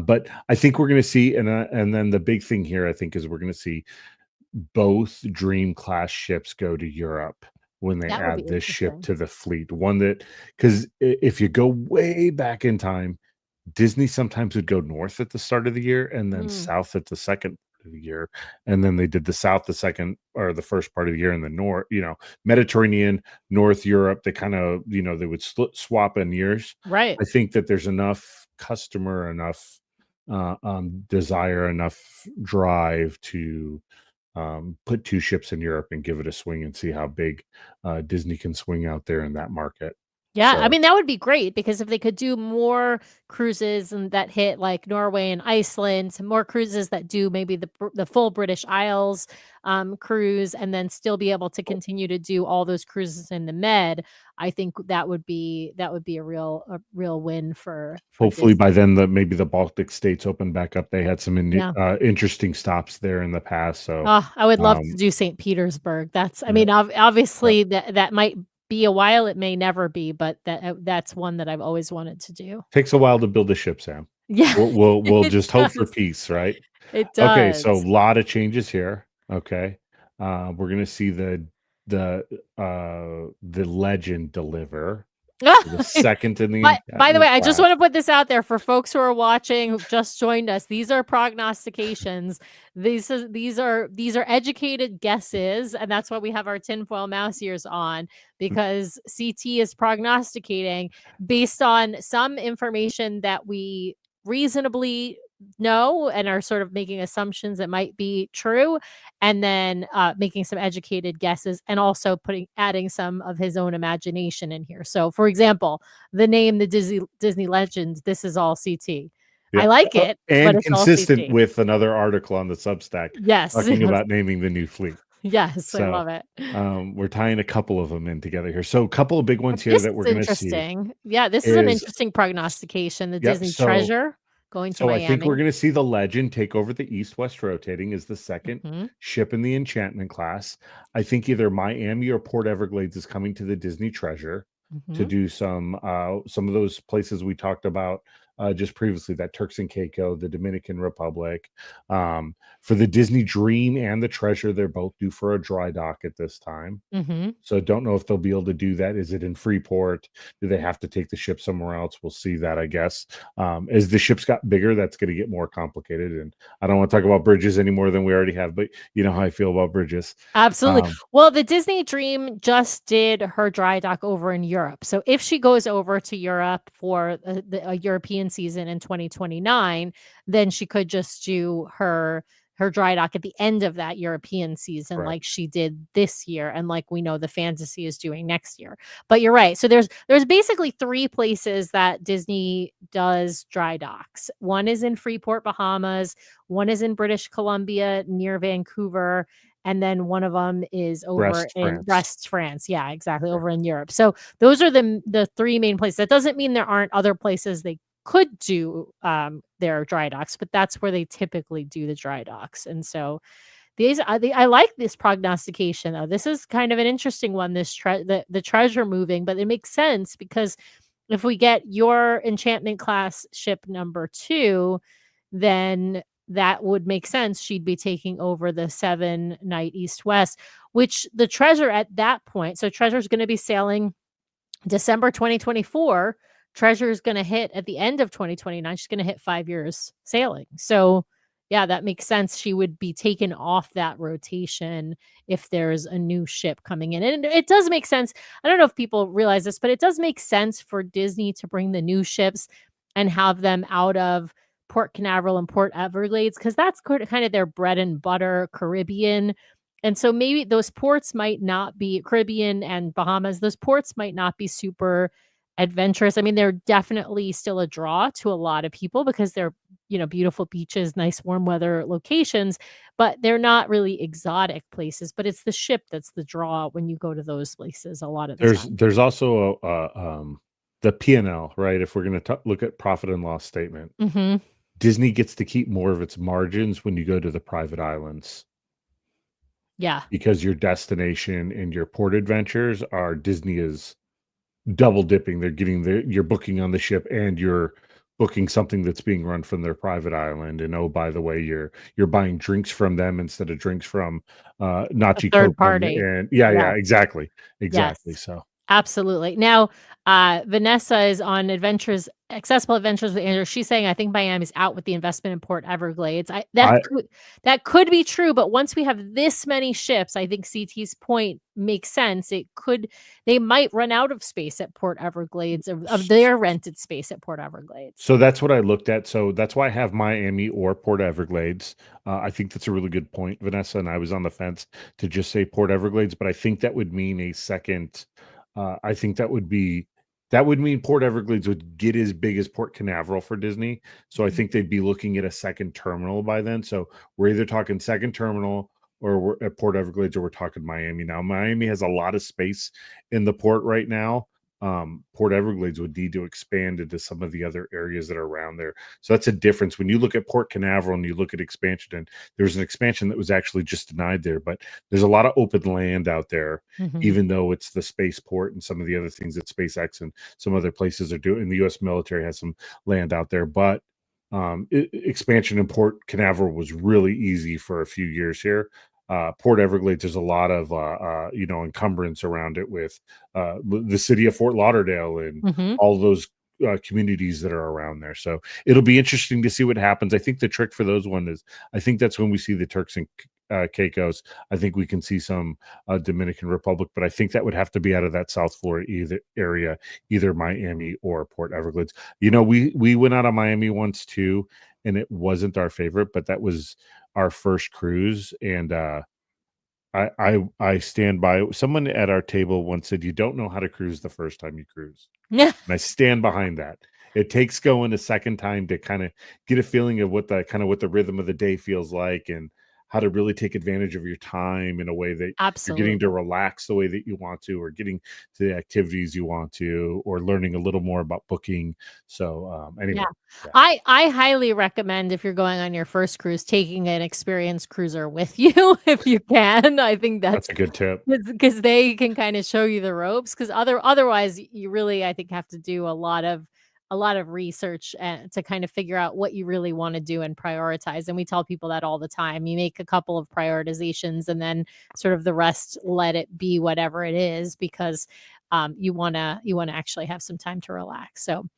But I think we're gonna see, and then the big thing here, I think, is we're gonna see both Dream class ships go to Europe when they That would be add this ship interesting. to the fleet. One that, because if you go way back in time, Disney sometimes would go north at the start of the year and then Mm, south at the second of the year. And then they did the south the second or the first part of the year and the north, Mediterranean, North Europe. They kind of, they would swap in years. right. I think that there's enough customer, enough desire, enough drive to put two ships in Europe and give it a swing and see how big Disney can swing out there in that market. Yeah, I So mean, that would be great because if they could do more cruises and that hit like Norway and Iceland, some more cruises that do maybe the full British Isles cruise, and then still be able to continue to do all those cruises in the Med, I think that would be a real win for hopefully by Disney. then maybe the Baltic states open back up. They had some Yeah. interesting stops there in the past. So Oh, I would love to um, do St. Petersburg. That's I yeah, mean, yeah. obviously that might be a while, it may never be, but that's one that I've always wanted to do. Takes a while to build a ship, Sam. Yeah, We'll it just hope for does. peace, right? It Okay, so a does. lot of changes here. Okay, we're gonna see the legend deliver the second in the But by the enchantment way, I just class. wanna put this out there for folks who are watching, who've just joined us. These are prognostications. These are educated guesses, and that's why we have our tinfoil mouse ears on, because CT is prognosticating based on some information that we reasonably know and are sort of making assumptions that might be true, and then, making some educated guesses and also adding some of his own imagination in here. So, for example, the name, the Disney Legends, this is all CT. I Yeah, like it, but and it's all consistent CT. with another article on the Substack Yes, talking yes, about naming the new fleet. yes, I So, love it. we're tying a couple of them in together here. So, a couple of big But ones here this that is we're gonna see interesting. Yeah, this is an is interesting prognostication, the yep, Disney Treasure going to so I think we're Miami. gonna see the Legend take over the East-West rotating as the second Mhm, ship in the Enchantment class. I think either Miami or Port Everglades is coming to the Disney Treasure to mhm, do some of those places we talked about, just previously, that Turks and Caicos, the Dominican Republic. For the Disney Dream and the Treasure, they're both due for a dry dock at this time. mhm. So don't know if they'll be able to do that. Is it in Freeport? Do they have to take the ship somewhere else? We'll see that, I guess. As the ships got bigger, that's going to get more complicated. And I don't want to talk about bridges any more than we already have, but you know how I feel about bridges. Absolutely. Um, Well, the Disney Dream just did her dry dock over in Europe. So if she goes over to Europe for a European season in 2029, then she could just do her dry dock at the end of that European season right. like she did this year and like we know the Fantasy is doing next year. But you're right. So there's basically 3 places that Disney does dry docks. One is in Freeport, Bahamas, one is in British Columbia near Vancouver, and then one of them is over Brest, in France. Brest, France. Yeah, exactly, Right. over in Europe. So those are the 3 main places. That doesn't mean there aren't other places they could do, their dry docks, but that's where they typically do the dry docks, and so I like this prognostication, though. This is kind of an interesting one, this the treasure moving, but it makes sense because if we get your enchantment class ship number 2, then that would make sense. She'd be taking over the 7-night east-west, which the treasure at that point, so treasure's gonna be sailing December 2024. Treasure is gonna hit at the end of 2029. She's gonna hit 5 years sailing. So, yeah, that makes sense. She would be taken off that rotation if there's a new ship coming in. And it does make sense. I don't know if people realize this, but it does make sense for Disney to bring the new ships and have them out of Port Canaveral and Port Everglades because that's kind of their bread and butter Caribbean. And so maybe those ports might not be Caribbean and Bahamas, those ports might not be super adventurous. I mean, they're definitely still a draw to a lot of people because they're, beautiful beaches, nice warm weather locations, but they're not really exotic places. But it's the ship that's the draw when you go to those places a lot of the time. There's also the P&L, right? If we're going to look at profit and loss statement, Mhm. Disney gets to keep more of its margins when you go to the private islands Yeah. because your destination and your port adventures are Disney is double dipping. They're getting you're booking on the ship and you're booking something that's being run from their private island. And oh, by the way, you're buying drinks from them instead of drinks from A Nachi third Coco. party. And yeah, Yeah. yeah, exactly. Yes. Exactly. So Absolutely. Now, Vanessa is on Accessible Adventures with Andrew. She's saying, "I think Miami's out with the investment in Port Everglades." I That could be true, but once we have this many ships, I think CT's point makes sense. They might run out of space at Port Everglades of their rented space at Port Everglades. So that's what I looked at. So that's why I have Miami or Port Everglades. I think that's a really good point, Vanessa. And I was on the fence to just say Port Everglades, but I think that would mean a second. I think that would mean Port Everglades would get as big as Port Canaveral for Disney. So I Mhm. think they'd be looking at a second terminal by then. So we're either talking second terminal or we're at Port Everglades or we're talking Miami. Now Miami has a lot of space in the port right now. Port Everglades would need to expand into some of the other areas that are around there. So that's a difference. When you look at Port Canaveral and you look at expansion, and there's an expansion that was actually just denied there, but there's a lot of open land out there, Mhm. even though it's the spaceport and some of the other things that SpaceX and some other places are doing. The U.S. military has some land out there, but expansion in Port Canaveral was really easy for a few years here. Port Everglades, there's a lot of encumbrance around it with the city of Fort Lauderdale and Mhm. all those communities that are around there. So it'll be interesting to see what happens. I think the trick for those one is I think that's when we see the Turks and Caicos. I think we can see some Dominican Republic, but I think that would have to be out of that South Florida area, either Miami or Port Everglades. We went out of Miami once too, and it wasn't our favorite, but that was our first cruise, and I stand by. Someone at our table once said, "You don't know how to cruise the first time you cruise," and I stand behind that. It takes going a second time to kind of get a feeling of what the rhythm of the day feels like, and how to really take advantage of your time in a way that you're getting to Absolutely. relax the way that you want to, or getting to the activities you want to, or learning a little more about booking. So Yeah. anyway, yeah, I highly recommend if you're going on your first cruise, taking an experienced cruiser with you if you can. I think that's that's a good tip. because they can kinda show you the ropes. Because otherwise, you really, I think, have to do a lot of research, to kind of figure out what you really wanna do and prioritize, and we tell people that all the time. You make a couple of prioritizations and then sort of the rest, let it be whatever it is because, you wanna actually have some time to relax, so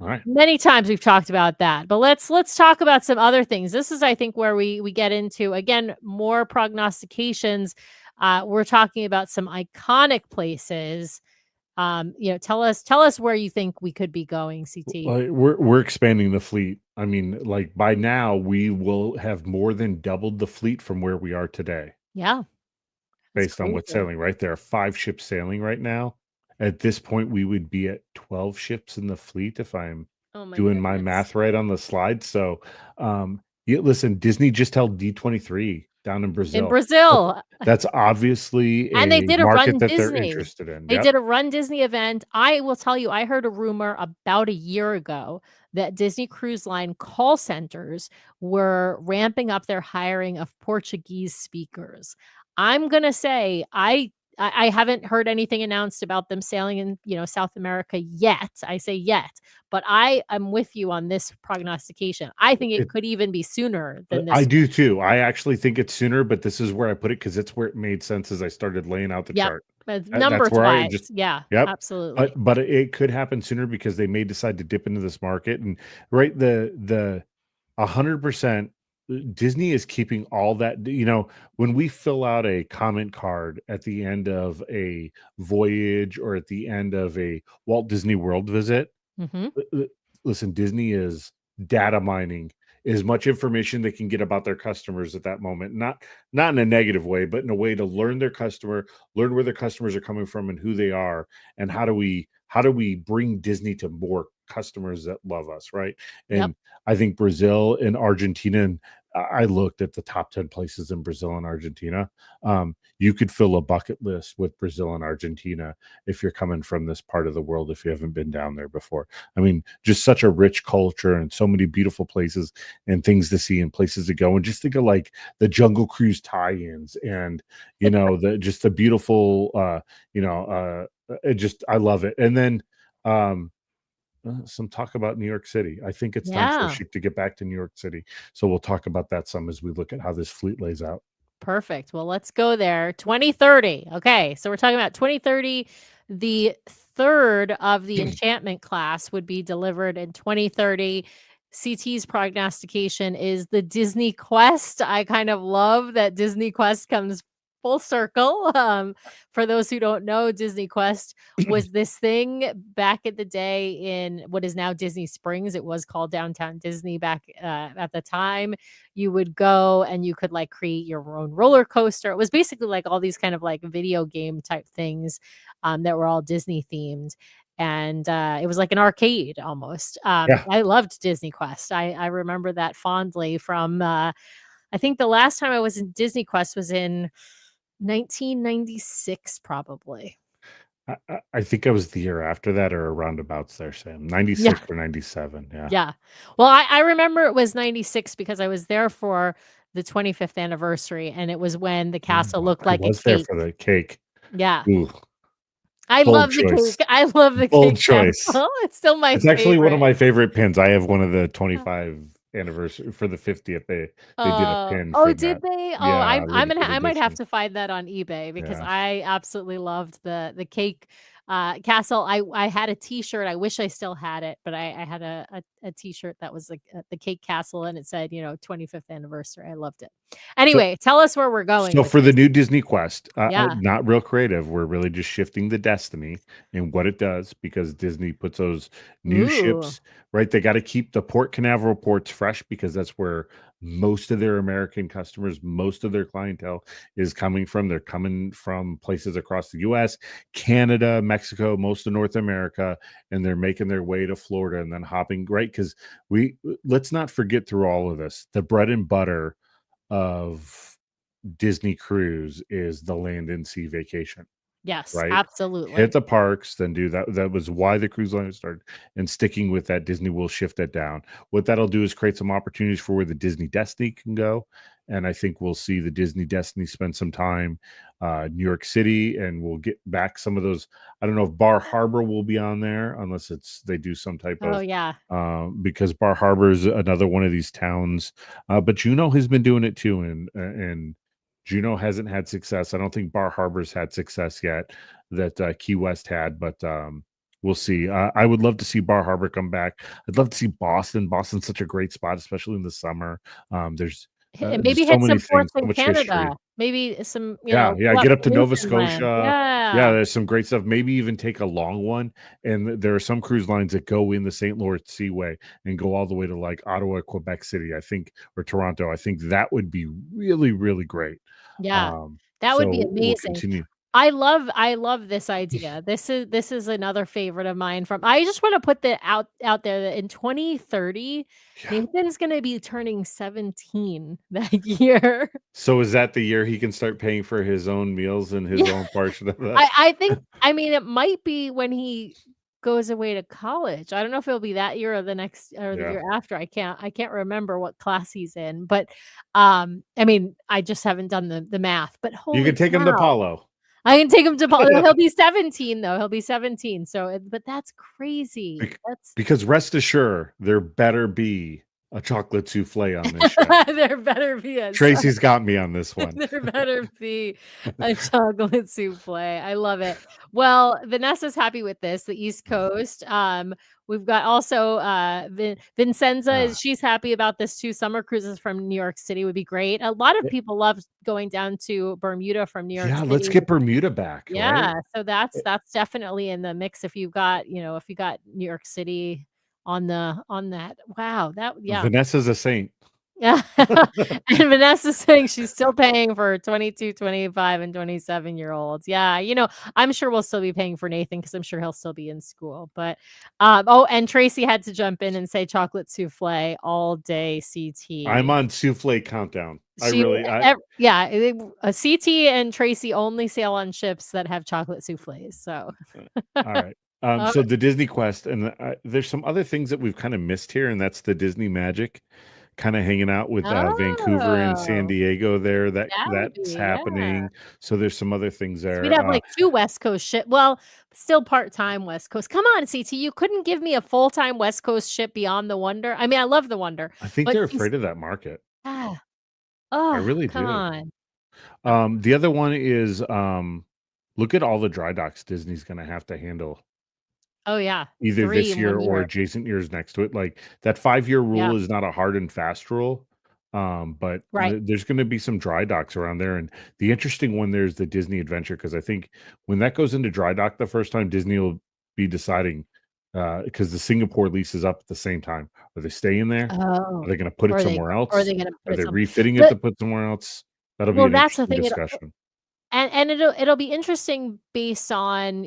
All right. many times we've talked about that, but let's talk about some other things. This is, I think, where we get into, again, more prognostications. We're talking about some iconic places. Tell us where you think we could be going, CT. Like we're expanding the fleet. I mean, like by now we will have more than doubled the fleet from where we are today, Yeah, that's based on crazy. what's sailing. Right, there are 5 ships sailing right now. At this point, we would be at 12 ships in the fleet if I'm Oh my doing my goodness. math right on the slide. So, yeah, listen, Disney just held D23 down in In Brazil. That, Brazil. that's obviously And they a did a market Run that they're Disney. interested in. They Yep. did a Run Disney event. I will tell you, I heard a rumor about a year ago that Disney Cruise Line call centers were ramping up their hiring of Portuguese speakers. I'm gonna say I haven't heard anything announced about them sailing in, South America yet. I say yet, but I am with you on this prognostication. I think it could even be sooner than I this. do too. I actually think it's sooner, but this is where I put it because it's where it made sense as I started laying out the Yep. chart. That's Numbers where I just wise. Yeah, yep. But absolutely. but it could happen sooner because they may decide to dip into this market and right the 100% Disney is keeping all that. When we fill out a comment card at the end of a voyage or at the end of a Walt Disney World visit, Mhm. listen, Disney is data mining as much information they can get about their customers at that moment, not in a negative way, but in a way to learn their customer, learn where their customers are coming from and who they are, and how do we bring Disney to more customers that love us, right? Yep. And I think Brazil and Argentina, and I looked at the top 10 places in Brazil and Argentina. You could fill a bucket list with Brazil and Argentina if you're coming from this part of the world, if you haven't been down there before. I mean, just such a rich culture and so many beautiful places and things to see and places to go. And just think of like the Jungle Cruise tie-ins and the beautiful I love it. And then some talk about New York City. I think it's time for a Yeah. ship to get back to New York City. So we'll talk about that some as we look at how this fleet lays out. Perfect. Well, let's go there. 2030. Okay. So we're talking about 2030. The third of the enchantment class would be delivered in 2030. CT's prognostication is the Disney Quest. I kind of love that Disney Quest comes full circle. For those who don't know, Disney Quest was this thing back in the day in what is now Disney Springs. It was called Downtown Disney back at the time. You would go and you could like create your own roller coaster. It was basically like all these kind of like video game type things that were all Disney themed. And it was like an arcade almost. Yeah. I loved Disney Quest. I remember that fondly from, I think the last time I was in Disney Quest was in 1996, probably. I think I was the year after that or roundabouts there, Sam. Yeah. 96 or 97. Yeah. Yeah. Well, I remember it was 96 because I was there for the 25th anniversary, and it was when the castle looked I like a was there cake. for the cake. Yeah. Ooh, I bold love the choice. cake. I love the Bold cake choice. castle. It's still my It's actually one of favorite. my favorite pins. I have one of the 25 anniversary for the 50th. They did a pin Oh, for did that. they? Oh, Yeah, I limited might have edition. to find that on eBay because Yeah. I absolutely loved the cake, castle. I had a T-shirt, I wish I still had it, but I had a T-shirt that was like, the cake castle, and it said, 25th anniversary. I loved it. So Anyway, tell us where we're going So with for the this. new Disney Quest, Yeah. not real creative. We're really just shifting the destiny and what it does because Disney puts those new Ooh. ships, right? They got to keep the Port Canaveral ports fresh because that's where most of their American customers, most of their clientele is coming from. They're coming from places across the US, Canada, Mexico, most of North America, and they're making their way to Florida and then hopping, right? Because let's not forget through all of this, the bread and butter of Disney cruise is the land and sea vacation, Yes, right? Hit absolutely. the parks, then do that. That was why the cruise line started. And sticking with that, Disney will shift that down. What that'll do is create some opportunities for where the Disney Destiny can go. And I think we'll see the Disney Destiny spend some time New York City, and we'll get back some of those. I don't know if Bar Harbor will be on there unless they do some type Oh, of yeah. because Bar Harbor is another one of these towns. But Juneau has been doing it too, and Juneau hasn't had success. I don't think Bar Harbor's had success yet that Key West had, but we'll see. I would love to see Bar Harbor come back. I'd love to see Boston. Boston's such a great spot, especially in the summer. And maybe There's so hit many some things, ports so in much Canada. history. Maybe some, Yeah, yeah, go up get up to to Nova Newfoundland. Scotia. Yeah, Yeah. there's some great stuff. Maybe even take a long one, and there are some cruise lines that go in the St. Lawrence Seaway and go all the way to, like, Ottawa, Quebec City, I think, or Toronto. I think that would be really, really great. Yeah. That would be So we'll amazing. continue. I love this idea. This is another favorite of mine from I just wanna put that out there that in 2030, Yeah. Nathan's gonna be turning 17 that year. So is that the year he can start paying for his own meals and his Yeah. own portion of that? I think I mean, it might be when he goes away to college. I don't know if it'll be that year or the next or the Yeah. year after. I can't remember what class he's in, but, I mean, I just haven't done the math, but You can holy take him to cow. Palo. I can take him to Pol he'll be 17 though, he'll be 17, so but that's crazy. Bec That's because rest assured, there better be a chocolate souffle on this ship. there better be a Tracy's got me on this one. there better be a chocolate souffle. I love it. Well, Vanessa's happy with this, the East Coast. We've got also Vincenza Ah, she's happy about this too. Summer cruises from New York City would be great. A lot of eh people love going down to Bermuda from New York yeah, let's City. get Bermuda back, right? Yeah, so that's definitely in the mix if you got New York City on that. Wow, that yeah. Vanessa's a saint. Yeah. And Vanessa's saying she's still paying for 22, 25, and 27-year-olds. Yeah, I'm sure we'll still be paying for Nathan because 'cause I'm sure he'll still be in school, but, oh, and Tracy had to jump in and say chocolate souffle all day I'm CT. on souffle countdown. I She really I ev yeah, CT and Tracy only sail on ships that have chocolate soufflés, so all right. uh, So the Disney Quest, and there's some other things that we've kind of missed here, and that's the Disney Magic, kind of hanging out with Vancouver and San oh, Diego there. that would That's be yeah. happening. So there's some other things 'Cause we'd there. have, like, 2 West Coast well, still part-time West Coast. Come on, CT, you couldn't give me a full-time West Coast ship beyond the Wonder? I mean, I love the Wonder, I think but they're just afraid of that market. ah, I oh, really come do. on. The other one is look at all the dry docks Disney's going to have to handle Oh, yeah, either 3 this in year 1 or year. adjacent years next to it. Like that 5-year Yeah, rule is not a hard and fast rule. But right. there's going to be some dry docks around there. And the interesting one there's the Disney Adventure, because I think when that goes into dry dock the first time, Disney will be deciding because the Singapore lease is up at the same time. Are they staying there? Oh, Are they going to put it somewhere or are else? they gonna Are put it they some refitting it but to put somewhere else? That'll be well, an that's the interesting thing, discussion. and it'll be interesting based on,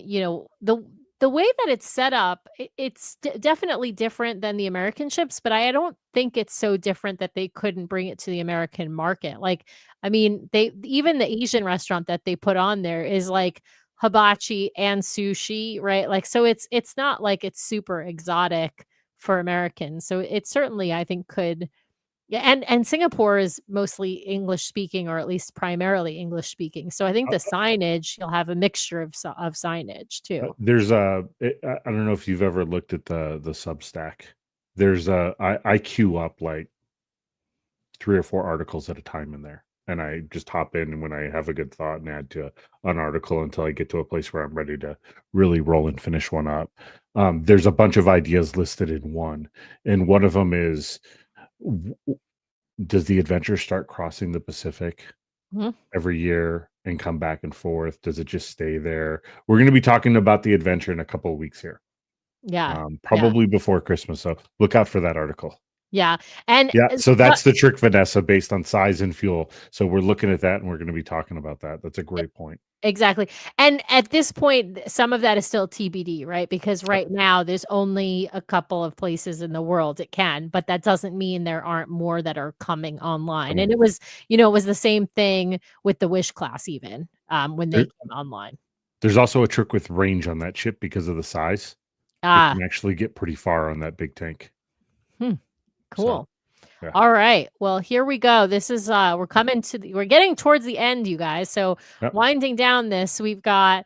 the way that it's set up, it's definitely different than the American ships, but I don't think it's so different that they couldn't bring it to the American market. Like, I mean, they even the Asian restaurant that they put on there is like hibachi and sushi, right? Like, so it's not like it's super exotic for Americans. So it certainly, I think, could yeah, and Singapore is mostly English speaking or at least primarily English speaking. So I think Uh, the signage, you'll have a mixture of signage too. there's I don't know if you've ever looked at the Substack. There's I queue up like 3 or 4 articles at a time in there, and I just hop in when I have a good thought and add to an article until I get to a place where I'm ready to really roll and finish one up. There's a bunch of ideas listed in one, and one of them is, w does the adventure start crossing the Pacific Mhm. every year and come back and forth? Does it just stay there? We're gonna be talking about the adventure in a couple of weeks here, Yeah. Yeah. probably before Christmas, so look out for that article. Yeah. And Yeah, so but that's the trick, Vanessa, based on size and fuel. So we're looking at that, and we're gonna be talking about that. That's a great point. exactly. And at this point, some of that is still TBD, right? Because Yep. right now there's only a couple of places in the world it can, but that doesn't mean there aren't more that are coming online. Coming And it was the same thing with the Wish class even, when they there came online. there's also a trick with range on that ship because of the size. It Ah, can actually get pretty far on that big tank. hmm, So, cool. yeah. All right. Well, here we go. This is we're getting towards the end, you guys. So Yep, winding down this, we've got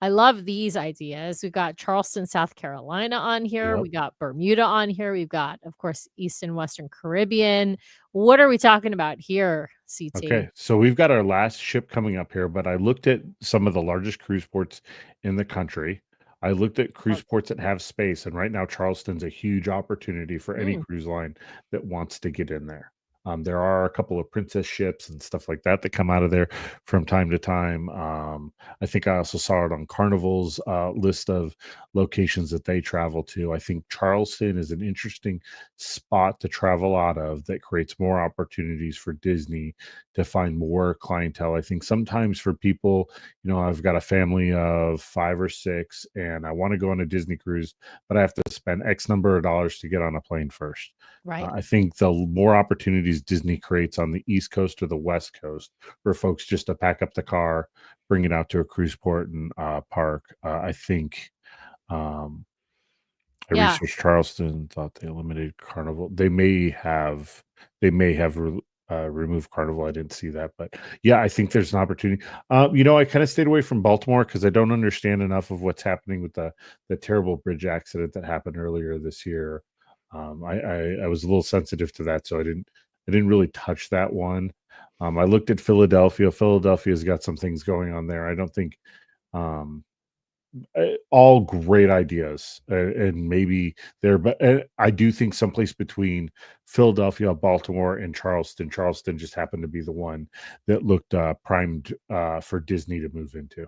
I love these ideas. We've got Charleston, South Carolina on here. yep. We got Bermuda on here. We've got, of course, East and Western Caribbean. What are we talking about here, CT? Okay, so we've got our last ship coming up here, but I looked at some of the largest cruise ports in the country. I looked at Oh, cruise ports that have space, and right now Charleston's a huge opportunity for any mm, cruise line that wants to get in there. There are a couple of princess ships and stuff like that that come out of there from time to time. I think I also saw it on Carnival's list of locations that they travel to. I think Charleston is an interesting spot to travel out of that creates more opportunities for Disney to find more clientele. I think sometimes for people, I've got a family of 5 or 6 and I want to go on a Disney cruise, but I have to spend X number of dollars to get on a plane first. right. I think the more opportunities Disney creates on the East Coast or the West Coast for folks just to pack up the car, bring it out to a cruise port and park, I think um, I Yeah. researched Charleston, thought they eliminated Carnival. They may have removed Carnival. I didn't see that, but yeah, I think there's an opportunity. I kind of stayed away from Baltimore because I don't understand enough of what's happening with the terrible bridge accident that happened earlier this year. I was a little sensitive to that, so I didn't really touch that one. I looked at Philadelphia. Philadelphia's got some things going on there. I don't think um, all great ideas, and maybe there, but I do think someplace between Philadelphia, Baltimore, and Charleston. Charleston just happened to be the one that looked primed for Disney to move into.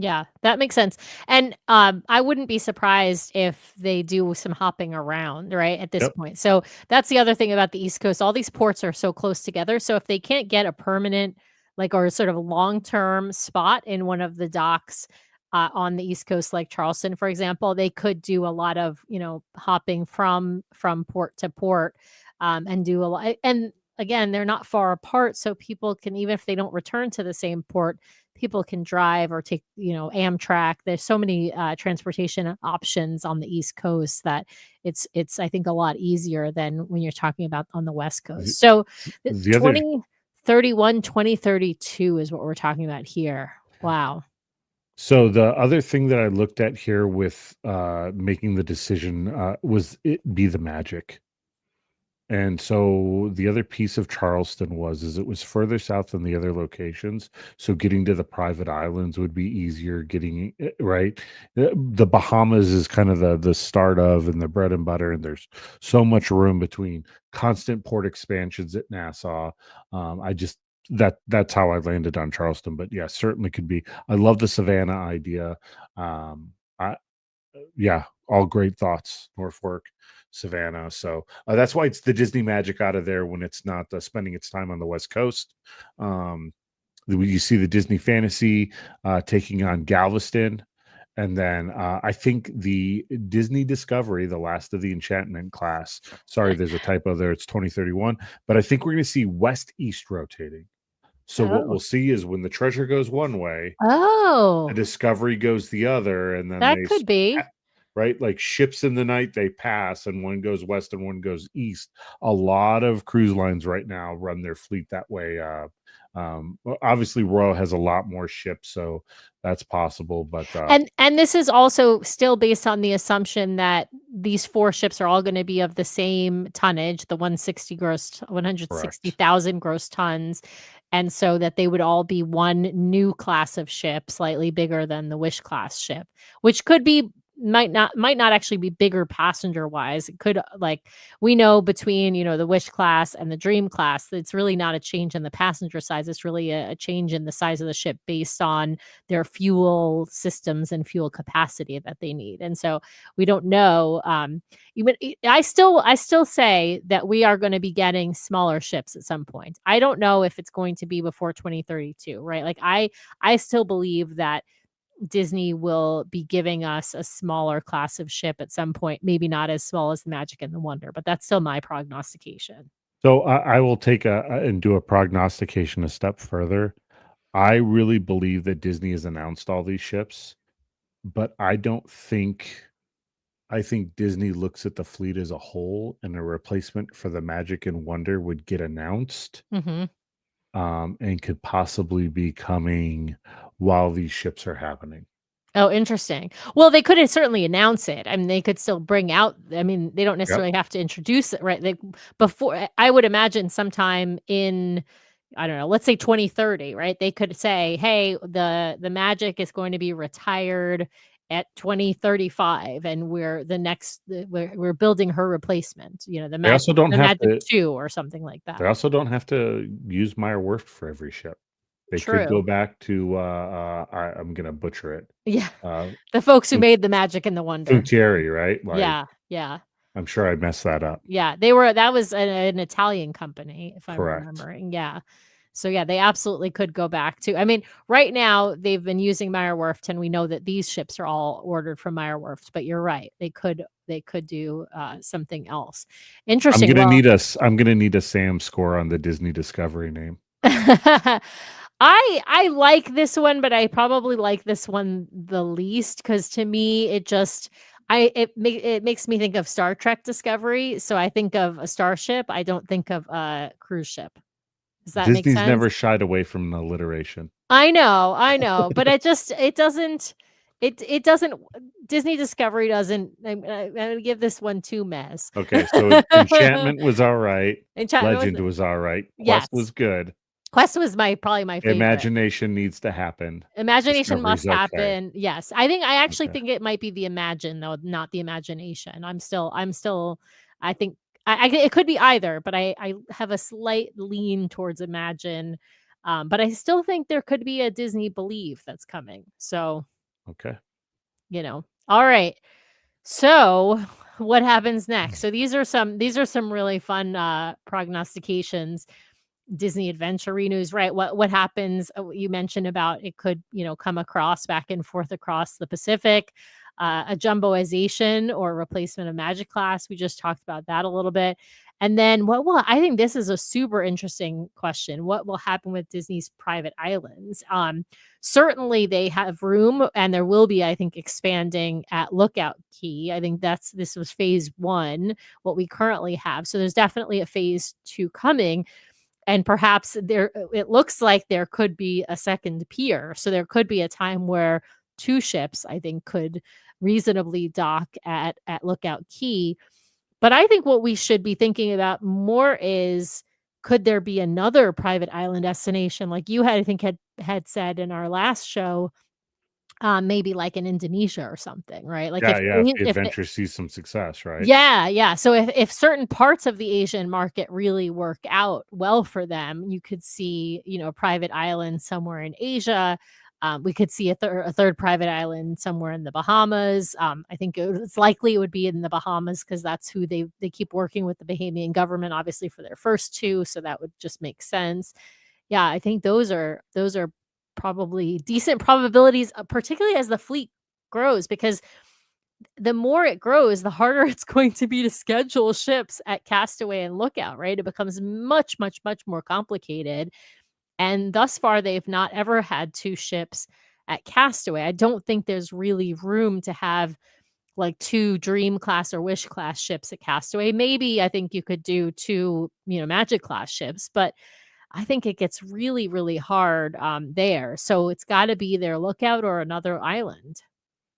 Yeah, that makes sense, and, I wouldn't be surprised if they do some hopping around, right, at this Yep. point, so that's the other thing about the East Coast, all these ports are so close together, so if they can't get a permanent, like, or sort of long-term spot in one of the docks, on the East Coast, like Charleston, for example, they could do a lot of, hopping from port to port, and do a lot, and again, they're not far apart, so people can, even if they don't return to the same port, people can drive or take, Amtrak. There's so many transportation options on the East Coast that it's I think a lot easier than when you're talking about on the West The, Coast. So the other 2031, 2032 is what we're talking about here. Wow. So the other thing that I looked at here with making the decision was it be the magic. And so the other piece of Charleston is it was further south than the other locations. So getting to the private islands would be easier getting right. The Bahamas is kind of the start of and the bread and butter, and there's so much room between constant port expansions at Nassau. I just that's how I landed on Charleston. But yeah, certainly could be. I love the Savannah idea. I yeah, all great thoughts. Norfolk, Savannah. So that's why it's the Disney magic out of there when it's not spending its time on the West Coast. Um, you see the Disney Fantasy taking on Galveston. And then I think the Disney Discovery, the last of the Enchantment class. Sorry, there's a typo there. It's 2031. But I think we're going to see West East rotating. So what Oh. we'll see is when the treasure goes one way, the Oh, Discovery goes the other, and then that could be. right? Like ships in the night, they pass, and one goes west and one goes east. A lot of cruise lines right now run their fleet that way. Well, obviously, Royal has a lot more ships, so that's possible. But And this is also still based on the assumption that these 4 ships are all gonna be of the same tonnage, the 160 gross correct. 160,000 gross tons, and so that they would all be one new class of ship, slightly bigger than the Wish class ship, which could be might not actually be bigger passenger-wise. It could, like, we know between, the Wish class and the Dream class, it's really not a change in the passenger size, it's really a change in the size of the ship based on their fuel systems and fuel capacity that they need. And so we don't know. Even I still say that we are going to be getting smaller ships at some point. I don't know if it's going to be before 2032, right? Like I still believe that Disney will be giving us a smaller class of ship at some point, maybe not as small as the Magic and the Wonder, but that's still my prognostication. So I will take and do a prognostication a step further. I really believe that Disney has announced all these ships, but I think Disney looks at the fleet as a whole, and a replacement for the Magic and Wonder would get announced, Mhm. and could possibly be coming while these ships are happening. Oh, interesting. Well, they couldn't certainly announce it. I mean, they could still bring out, I mean, they don't Yep. necessarily have to introduce it, right? They before I would imagine sometime in, I don't know, let's say 2030, right? They could say, "Hey, the Magic is going to be retired at 2035 and we're building her replacement, They also don't the have Magic to 2 or something like they that." also don't have to use Meyer Werft for every ship. They could go True. back to, I'm gonna butcher it, Yeah. uh, The folks who Fu made the Magic and the Wonder. Futieri, right? Like, Yeah, yeah. I'm sure I messed that up. Yeah, they were that was an Italian company, if I'm Correct. remembering, yeah. So, yeah, they absolutely could go back to, I mean, right now, they've been using Meyer Werft, and we know that these ships are all ordered from Meyer Werft, but you're right, they could do, something else. Interesting, well, I'm gonna need a Sam score on the Disney Discovery name. I like this one, but I probably like this one the least because to me, it just it makes me think of Star Trek Discovery, so I think of a starship, I don't think of a cruise ship. Does that make Disney's sense? never shied away from alliteration. I know, but it doesn't it doesn't Disney Discovery doesn't I'm gonna give this one 2 mez. Okay, so Enchantment was alright, Enchantment Legend was, was alright, Quest yes. was good, Quest was my probably my favorite. Imagination needs to happen, Imagination Discovery's must okay. happen. Yes. I actually Okay. think it might be the Imagine though, not the Imagination. I'm still I think I it could be either, but I have a slight lean towards Imagine. But I still think there could be a Disney Believe that's coming. So, Okay. All right. So, what happens next? So these are some really fun prognostications. Disney Adventure renews, right? What happens? You mentioned about it could, come across back and forth across the Pacific. A jumboization or replacement of Magic Class. We just talked about that a little bit. And then I think this is a super interesting question. What will happen with Disney's private islands? Certainly they have room and there will be, I think, expanding at Lookout Key. I think this was phase 1, what we currently have. So there's definitely a phase 2 coming, and perhaps it looks like there could be a second pier. So there could be a time where 2 ships, I think, could reasonably dock at Lookout Key. But I think what we should be thinking about more is, could there be another private island destination like you had, I think, had said in our last show, maybe like in Indonesia or something, right? Like Yeah, yeah, if the if adventure sees some success, right? yeah, yeah. So if certain parts of the Asian market really work out well for them, you could see, a private island somewhere in Asia. We could see a third private island somewhere in the Bahamas. I think it's likely it would be in the Bahamas because that's who they keep working with the Bahamian government, obviously for their first 2. So that would just make sense. Yeah, I think those are probably decent probabilities, particularly as the fleet grows, because the more it grows, the harder it's going to be to schedule ships at Castaway and Lookout, right? It becomes much, much, much more complicated. And thus far, they've not ever had 2 ships at Castaway. I don't think there's really room to have like 2 Dream class or Wish class ships at Castaway. Maybe I think you could do 2, Magic class ships, but I think it gets really, really hard there. So it's got to be their Lookout or another island.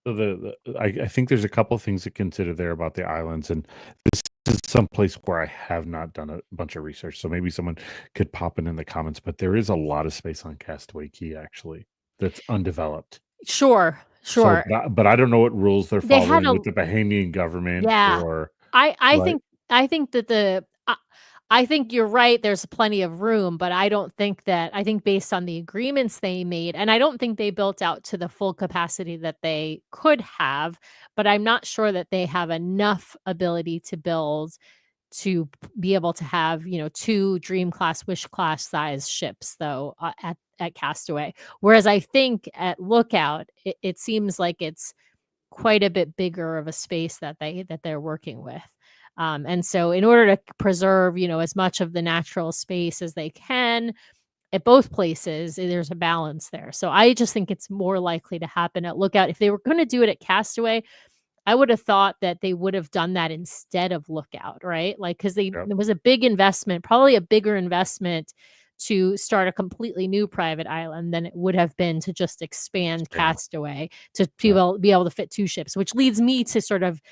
So I think there's a couple things to consider there about the islands, and this is some place where I have not done a bunch of research. So maybe someone could pop it in the comments, but there is a lot of space on Castaway Key actually that's undeveloped. Sure, So, sure. but I don't know what rules they're They had following a with the Bahamian government Yeah. for I right. think I think that I think you're right, there's plenty of room, but I think based on the agreements they made, and I don't think they built out to the full capacity that they could have, but I'm not sure that they have enough ability to build to be able to have, 2 Dream class, Wish class size ships though, at Castaway. Whereas I think at Lookout, it seems like it's quite a bit bigger of a space that they're working with. And so in order to preserve, as much of the natural space as they can at both places, there's a balance there. So I just think it's more likely to happen at Lookout. If they were going to do it at Castaway, I would have thought that they would have done that instead of Lookout, right? Like, because Yep. there was a big investment, probably a bigger investment to start a completely new private island than it would have been to just expand Span. Castaway to Yep. be able to fit 2 ships, which leads me to sort of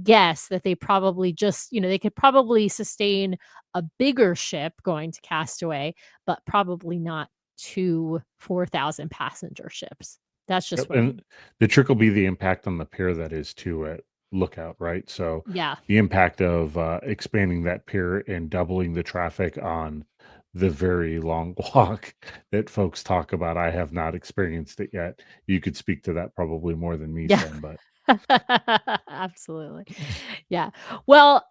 guess that they probably just, they could probably sustain a bigger ship going to Castaway, but probably not 2 4,000 passenger ships. That's just Yep, what and the trick will be the impact on the pier that is too at Lookout, right? So yeah. the impact of expanding that pier and doubling the traffic on the very long walk that folks talk about. I have not experienced it yet. You could speak to that probably more than me, Yeah. Sam, but Absolutely. Yeah. Well,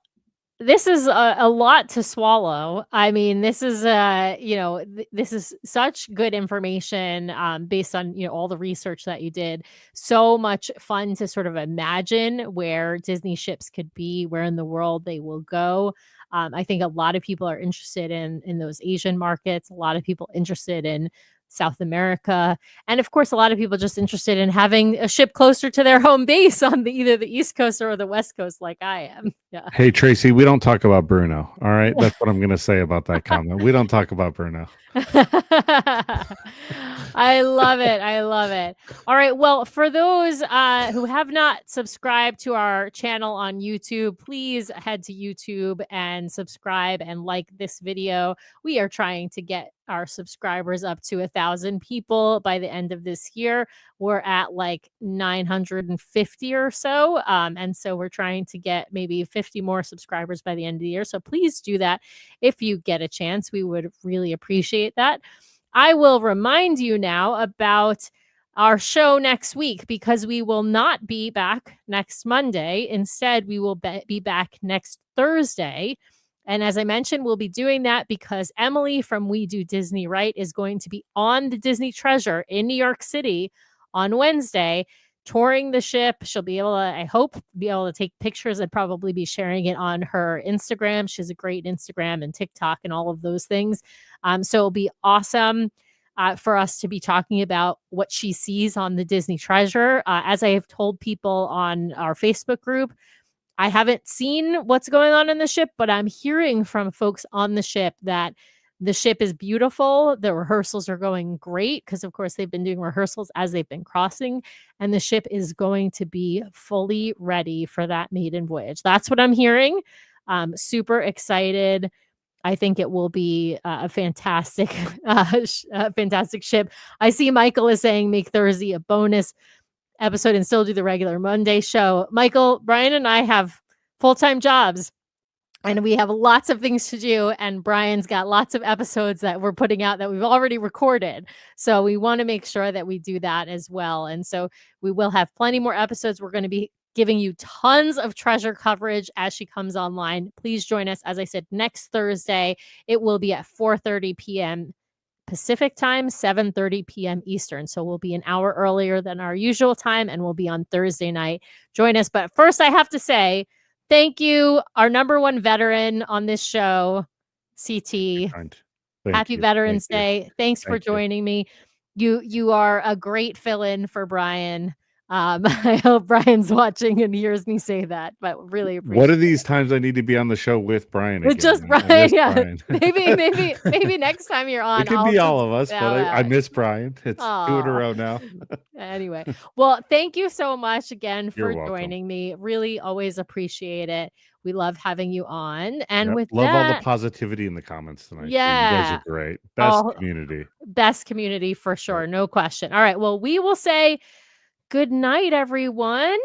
this is a lot to swallow. I mean, this is, this is such good information, based on, all the research that you did. So much fun to sort of imagine where Disney ships could be, where in the world they will go. I think a lot of people are interested in those Asian markets, a lot of people interested in South America, and of course, a lot of people just interested in having a ship closer to their home base on either the East Coast or the West Coast like I am. Yeah. hey, Tracy, we don't talk about Bruno. All right. That's what I'm going to say about that comment. We don't talk about Bruno. I love it. I love it. All right. Well, for those who have not subscribed to our channel on YouTube, please head to YouTube and subscribe and like this video. We are trying to get our subscribers up to 1,000 people by the end of this year. We're at like 950 or so. And so we're trying to get maybe 50 more subscribers by the end of the year. So please do that if you get a chance. We would really appreciate that. I will remind you now about our show next week, because we will not be back next Monday. Instead, we will be back next Thursday. And as I mentioned, we'll be doing that because Emily from We Do Disney Right is going to be on the Disney Treasure in New York City on Wednesday, touring the ship. She'll be able to, I hope, be able to take pictures and probably be sharing it on her Instagram. She has a great Instagram and TikTok and all of those things. So it'll be awesome for us to be talking about what she sees on the Disney Treasure. As I have told people on our Facebook group, I haven't seen what's going on in the ship, but I'm hearing from folks on the ship that the ship is beautiful. The rehearsals are going great because, of course, they've been doing rehearsals as they've been crossing, and the ship is going to be fully ready for that maiden voyage. That's what I'm hearing. Super excited. I think it will be a fantastic, fantastic ship. I see Michael is saying make Thursday a bonus episode and still do the regular Monday show. Michael, Brian, and I have full-time jobs, and we have lots of things to do. And Brian's got lots of episodes that we're putting out that we've already recorded. So we want to make sure that we do that as well. And so we will have plenty more episodes. We're going to be giving you tons of treasure coverage as she comes online. Please join us. As I said, next Thursday, it will be at 4:30 p.m. Pacific time, 7:30 p.m. Eastern. So we'll be an hour earlier than our usual time, and we'll be on Thursday night. Join us. But first, I have to say thank you, our number one veteran on this show, CT. Happy Veterans Day. Thanks for joining me. You are a great fill-in for Brian. I hope Brian's watching and hears me say that, but really appreciate it. What are these times I need to be on the show with Brian again? Just Brian, yeah. Brian. maybe next time you're on. It can be all of us, but I miss Brian. It's 2 in a row now. Anyway, well, thank you so much again for joining me. Really always appreciate it. We love having you on. And with love that, all the positivity in the comments tonight. Yeah. You guys are great. Best community. Best community for sure. No question. All right. Well, we will say good night, everyone.